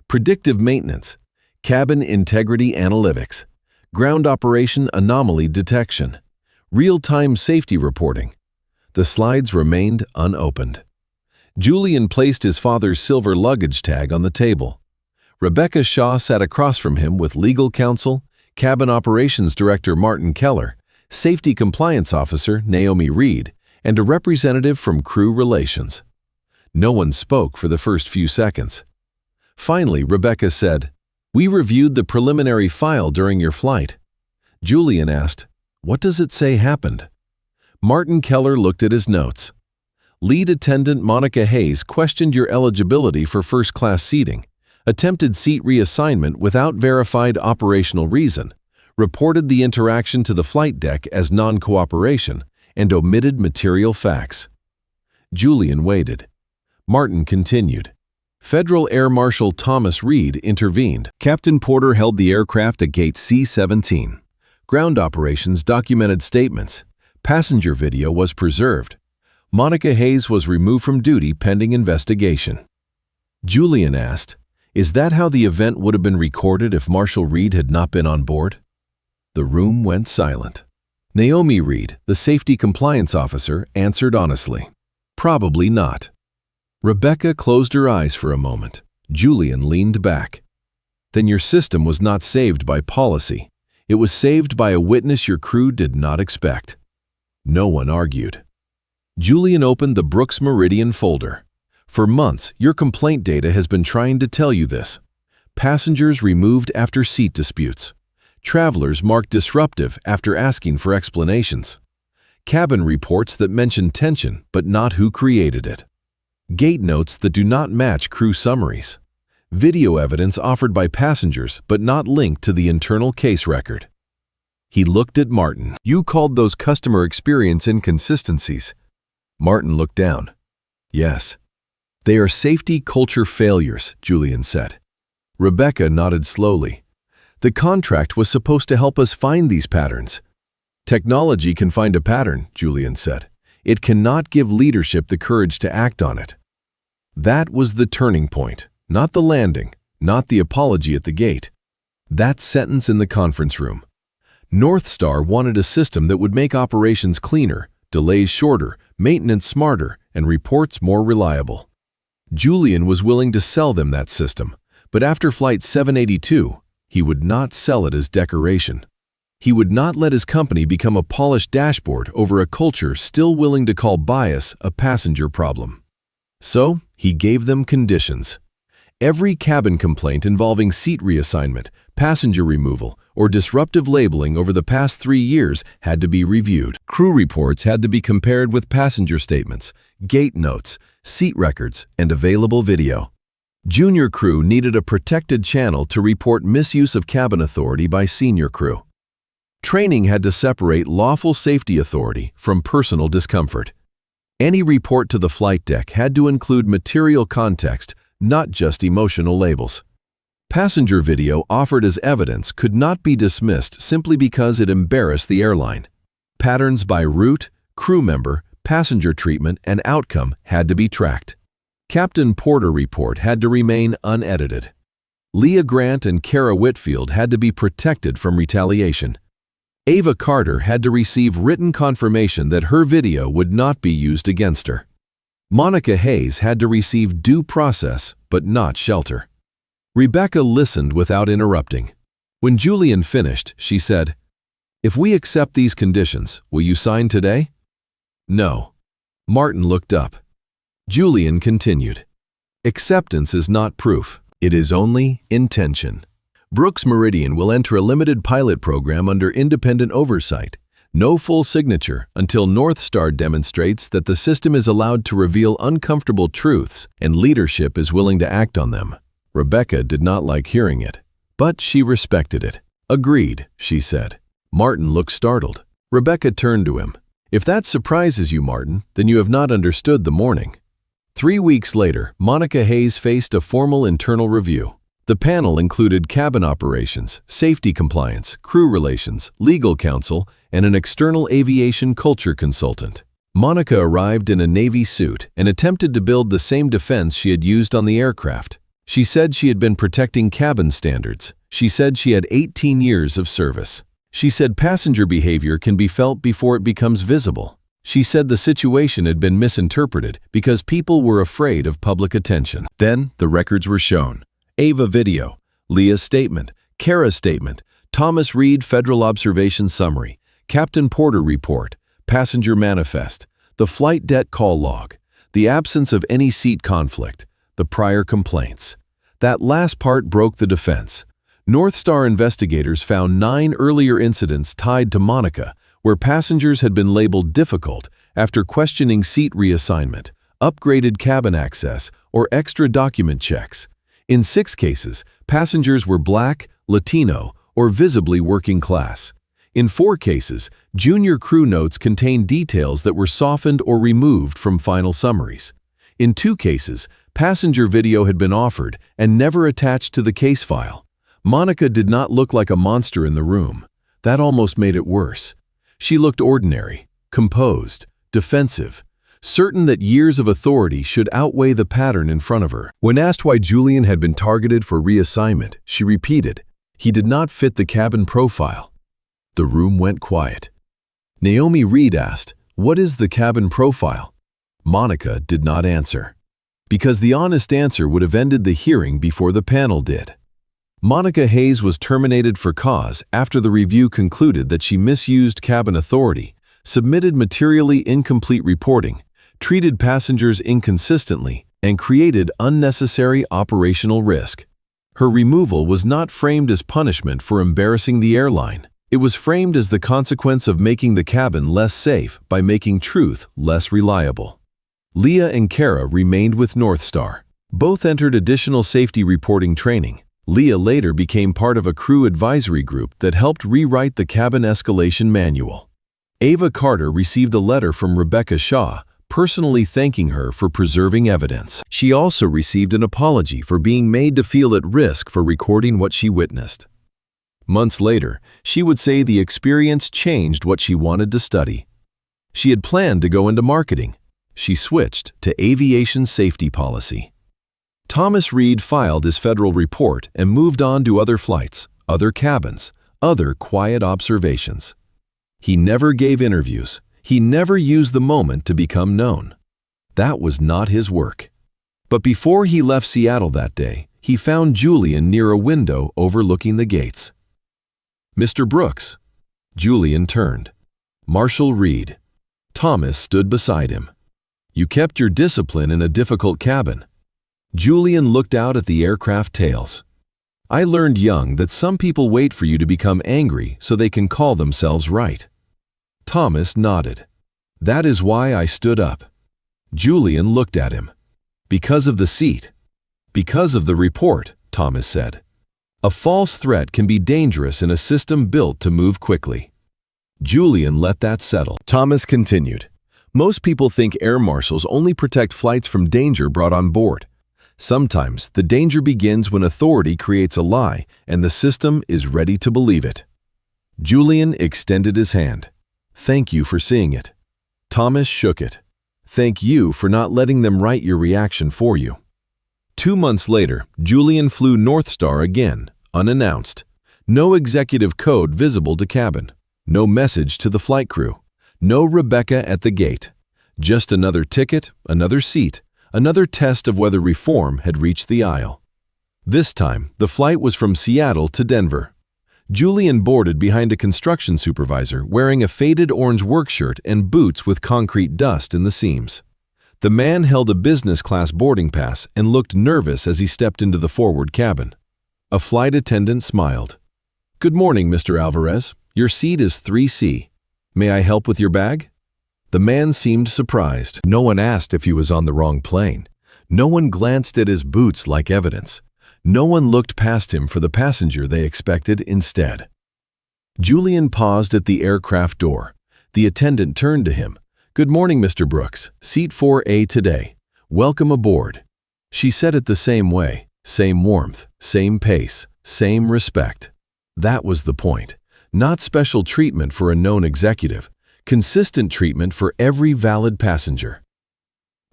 Predictive maintenance, cabin integrity analytics, ground operation anomaly detection, real-time safety reporting. The slides remained unopened. Julian placed his father's silver luggage tag on the table. Rebecca Shaw sat across from him with legal counsel, cabin operations director Martin Keller, safety compliance officer Naomi Reed, and a representative from crew relations. No one spoke for the first few seconds. Finally, Rebecca said, "We reviewed the preliminary file during your flight." Julian asked, "What does it say happened?" Martin Keller looked at his notes. "Lead attendant Monica Hayes questioned your eligibility for first-class seating, attempted seat reassignment without verified operational reason, reported the interaction to the flight deck as non-cooperation, and omitted material facts." Julian waited. Martin continued. Federal Air Marshal Thomas Reed intervened. Captain Porter held the aircraft at gate C-17. Ground operations documented statements. Passenger video was preserved. Monica Hayes was removed from duty pending investigation. Julian asked, "Is that how the event would have been recorded if Marshal Reed had not been on board?" The room went silent. Naomi Reed, the safety compliance officer, answered honestly, "Probably not." Rebecca closed her eyes for a moment. Julian leaned back. "Then your system was not saved by policy. It was saved by a witness your crew did not expect." No one argued. Julian opened the Brooks Meridian folder. "For months, your complaint data has been trying to tell you this. Passengers removed after seat disputes. Travelers marked disruptive after asking for explanations. Cabin reports that mention tension but not who created it. Gate notes that do not match crew summaries. Video evidence offered by passengers but not linked to the internal case record." He looked at Martin. "You called those customer experience inconsistencies." Martin looked down. "Yes. They are safety culture failures," Julian said. Rebecca nodded slowly. "The contract was supposed to help us find these patterns." "Technology can find a pattern," Julian said. "It cannot give leadership the courage to act on it." That was the turning point, not the landing, not the apology at the gate. That sentence in the conference room. North Star wanted a system that would make operations cleaner, delays shorter, maintenance smarter, and reports more reliable. Julian was willing to sell them that system, but after Flight 782, he would not sell it as decoration. He would not let his company become a polished dashboard over a culture still willing to call bias a passenger problem. So, he gave them conditions. Every cabin complaint involving seat reassignment, passenger removal, or disruptive labeling over the past 3 years had to be reviewed. Crew reports had to be compared with passenger statements, gate notes, seat records, and available video. Junior crew needed a protected channel to report misuse of cabin authority by senior crew. Training had to separate lawful safety authority from personal discomfort. Any report to the flight deck had to include material context, not just emotional labels. Passenger video offered as evidence could not be dismissed simply because it embarrassed the airline. Patterns by route, crew member, passenger treatment, and outcome had to be tracked. Captain Porter report had to remain unedited. Leah Grant and Kara Whitfield had to be protected from retaliation. Ava Carter had to receive written confirmation that her video would not be used against her. Monica Hayes had to receive due process, but not shelter. Rebecca listened without interrupting. When Julian finished, she said, "If we accept these conditions, will you sign today?" "No." Martin looked up. Julian continued, "Acceptance is not proof. It is only intention. Brooks Meridian will enter a limited pilot program under independent oversight. No full signature until North Star demonstrates that the system is allowed to reveal uncomfortable truths and leadership is willing to act on them." Rebecca did not like hearing it, but she respected it. "Agreed," she said. Martin looked startled. Rebecca turned to him. "If that surprises you, Martin, then you have not understood the morning." 3 weeks later, Monica Hayes faced a formal internal review. The panel included cabin operations, safety compliance, crew relations, legal counsel, and an external aviation culture consultant. Monica arrived in a Navy suit and attempted to build the same defense she had used on the aircraft. She said she had been protecting cabin standards. She said she had 18 years of service. She said passenger behavior can be felt before it becomes visible. She said the situation had been misinterpreted because people were afraid of public attention. Then the records were shown. Ava video, Leah's statement, Kara's statement, Thomas Reed Federal Observation Summary, Captain Porter report, passenger manifest, the flight deck call log, the absence of any seat conflict, the prior complaints. That last part broke the defense. North Star investigators found 9 earlier incidents tied to Monica where passengers had been labeled difficult after questioning seat reassignment, upgraded cabin access, or extra document checks. In 6 cases, passengers were Black, Latino, or visibly working class. In 4 cases, junior crew notes contained details that were softened or removed from final summaries. In 2 cases, passenger video had been offered and never attached to the case file. Monica did not look like a monster in the room. That almost made it worse. She looked ordinary, composed, defensive, certain that years of authority should outweigh the pattern in front of her. When asked why Julian had been targeted for reassignment, she repeated, "He did not fit the cabin profile." The room went quiet. Naomi Reed asked, "What is the cabin profile?" Monica did not answer, because the honest answer would have ended the hearing before the panel did. Monica Hayes was terminated for cause after the review concluded that she misused cabin authority, submitted materially incomplete reporting, treated passengers inconsistently, and created unnecessary operational risk. Her removal was not framed as punishment for embarrassing the airline. It was framed as the consequence of making the cabin less safe by making truth less reliable. Leah and Kara remained with North Star. Both entered additional safety reporting training. Leah later became part of a crew advisory group that helped rewrite the cabin escalation manual. Ava Carter received a letter from Rebecca Shaw, personally thanking her for preserving evidence. She also received an apology for being made to feel at risk for recording what she witnessed. Months later, she would say the experience changed what she wanted to study. She had planned to go into marketing. She switched to aviation safety policy. Thomas Reed filed his federal report and moved on to other flights, other cabins, other quiet observations. He never gave interviews. He never used the moment to become known. That was not his work. But before he left Seattle that day, he found Julian near a window overlooking the gates. "Mr. Brooks." Julian turned. Marshall Reed. Thomas stood beside him. "You kept your discipline in a difficult cabin." Julian looked out at the aircraft tails. "I learned young that some people wait for you to become angry so they can call themselves right." Thomas nodded. "That is why I stood up." Julian looked at him. "Because of the seat." "Because of the report," Thomas said. "A false threat can be dangerous in a system built to move quickly." Julian let that settle. Thomas continued. Most people think air marshals only protect flights from danger brought on board. Sometimes the danger begins when authority creates a lie and the system is ready to believe it. Julian extended his hand. Thank you for seeing it. Thomas shook it. Thank you for not letting them write your reaction for you. 2 months later, Julian flew North Star again, unannounced. No executive code visible to cabin. No message to the flight crew. No Rebecca at the gate. Just another ticket, another seat, another test of whether reform had reached the aisle. This time, the flight was from Seattle to Denver. Julian boarded behind a construction supervisor wearing a faded orange work shirt and boots with concrete dust in the seams. The man held a business-class boarding pass and looked nervous as he stepped into the forward cabin. A flight attendant smiled. "Good morning, Mr. Alvarez. Your seat is 3C. May I help with your bag?" The man seemed surprised. No one asked if he was on the wrong plane. No one glanced at his boots like evidence. No one looked past him for the passenger they expected instead. Julian paused at the aircraft door. The attendant turned to him. "Good morning, Mr. Brooks. Seat 4A today. Welcome aboard." She said it the same way, same warmth, same pace, same respect. That was the point. Not special treatment for a known executive, consistent treatment for every valid passenger.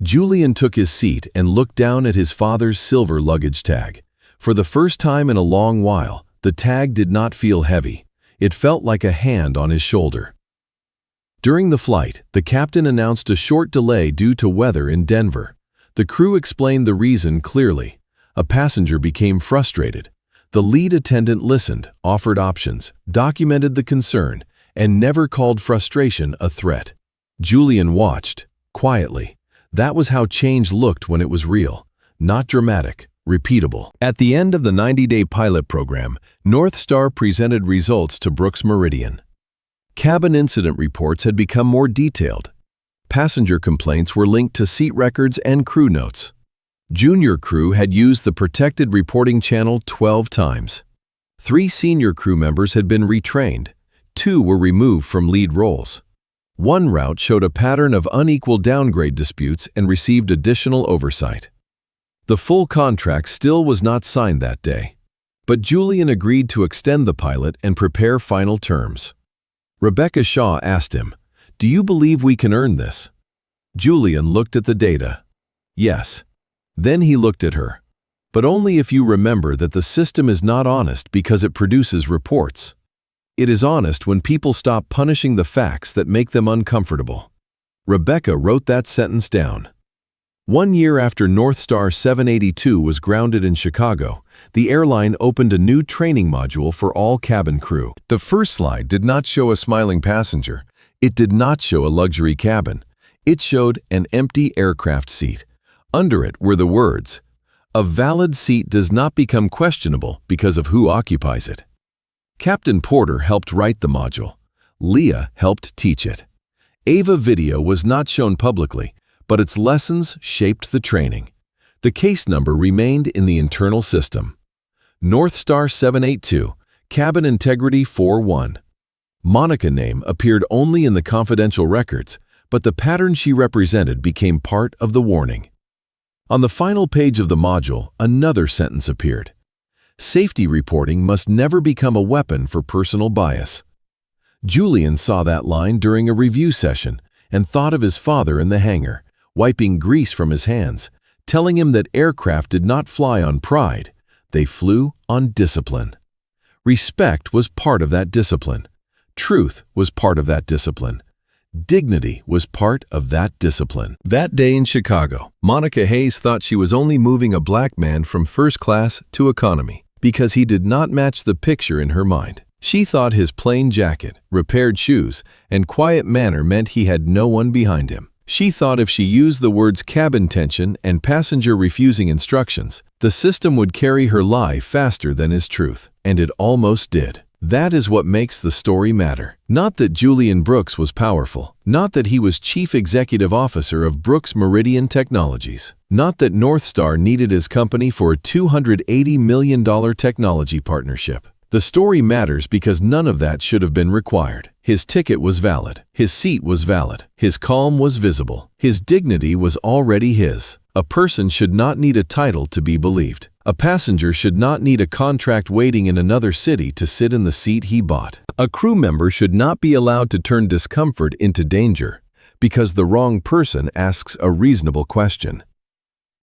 Julian took his seat and looked down at his father's silver luggage tag. For the first time in a long while, the tag did not feel heavy. It felt like a hand on his shoulder. During the flight, the captain announced a short delay due to weather in Denver. The crew explained the reason clearly. A passenger became frustrated. The lead attendant listened, offered options, documented the concern, and never called frustration a threat. Julian watched, quietly. That was how change looked when it was real, not dramatic, repeatable. At the end of the 90-day pilot program, North Star presented results to Brooks Meridian. Cabin incident reports had become more detailed. Passenger complaints were linked to seat records and crew notes. Junior crew had used the protected reporting channel 12 times. 3 senior crew members had been retrained. 2 were removed from lead roles. 1 route showed a pattern of unequal downgrade disputes and received additional oversight. The full contract still was not signed that day, but Julian agreed to extend the pilot and prepare final terms. Rebecca Shaw asked him, "Do you believe we can earn this?" Julian looked at the data. Yes. Then he looked at her. But only if you remember that the system is not honest because it produces reports. It is honest when people stop punishing the facts that make them uncomfortable. Rebecca wrote that sentence down. 1 year after North Star 782 was grounded in Chicago, the airline opened a new training module for all cabin crew. The first slide did not show a smiling passenger. It did not show a luxury cabin. It showed an empty aircraft seat. Under it were the words, "A valid seat does not become questionable because of who occupies it." Captain Porter helped write the module. Leah helped teach it. Ava video was not shown publicly, but its lessons shaped the training. The case number remained in the internal system. North Star 782, Cabin Integrity 41. Monica name appeared only in the confidential records, but the pattern she represented became part of the warning. On the final page of the module, another sentence appeared. Safety reporting must never become a weapon for personal bias. Julian saw that line during a review session and thought of his father in the hangar, wiping grease from his hands, telling him that aircraft did not fly on pride, they flew on discipline. Respect was part of that discipline. Truth was part of that discipline. Dignity was part of that discipline. That day in Chicago, Monica Hayes thought she was only moving a black man from first class to economy because he did not match the picture in her mind. She thought his plain jacket, repaired shoes, and quiet manner meant he had no one behind him. She thought if she used the words cabin tension and passenger refusing instructions, the system would carry her lie faster than his truth, and it almost did. That is what makes the story matter. Not that Julian Brooks was powerful, not that he was Chief Executive Officer of Brooks Meridian Technologies, not that North Star needed his company for a $280 million technology partnership. The story matters because none of that should have been required. His ticket was valid. His seat was valid. His calm was visible. His dignity was already his. A person should not need a title to be believed. A passenger should not need a contract waiting in another city to sit in the seat he bought. A crew member should not be allowed to turn discomfort into danger because the wrong person asks a reasonable question.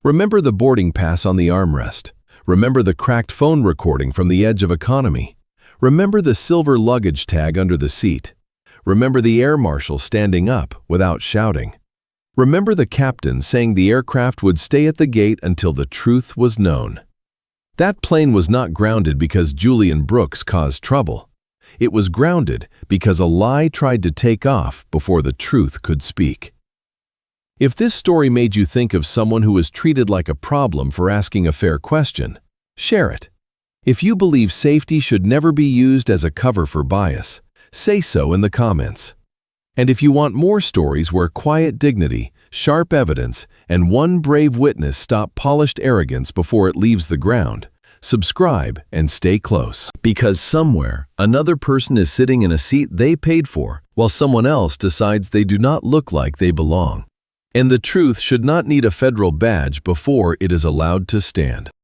Remember the boarding pass on the armrest. Remember the cracked phone recording from the edge of economy. Remember the silver luggage tag under the seat. Remember the air marshal standing up without shouting. Remember the captain saying the aircraft would stay at the gate until the truth was known. That plane was not grounded because Julian Brooks caused trouble. It was grounded because a lie tried to take off before the truth could speak. If this story made you think of someone who was treated like a problem for asking a fair question, share it. If you believe safety should never be used as a cover for bias, say so in the comments. And if you want more stories where quiet dignity, sharp evidence, and one brave witness stop polished arrogance before it leaves the ground, subscribe and stay close. Because somewhere, another person is sitting in a seat they paid for, while someone else decides they do not look like they belong. And the truth should not need a federal badge before it is allowed to stand.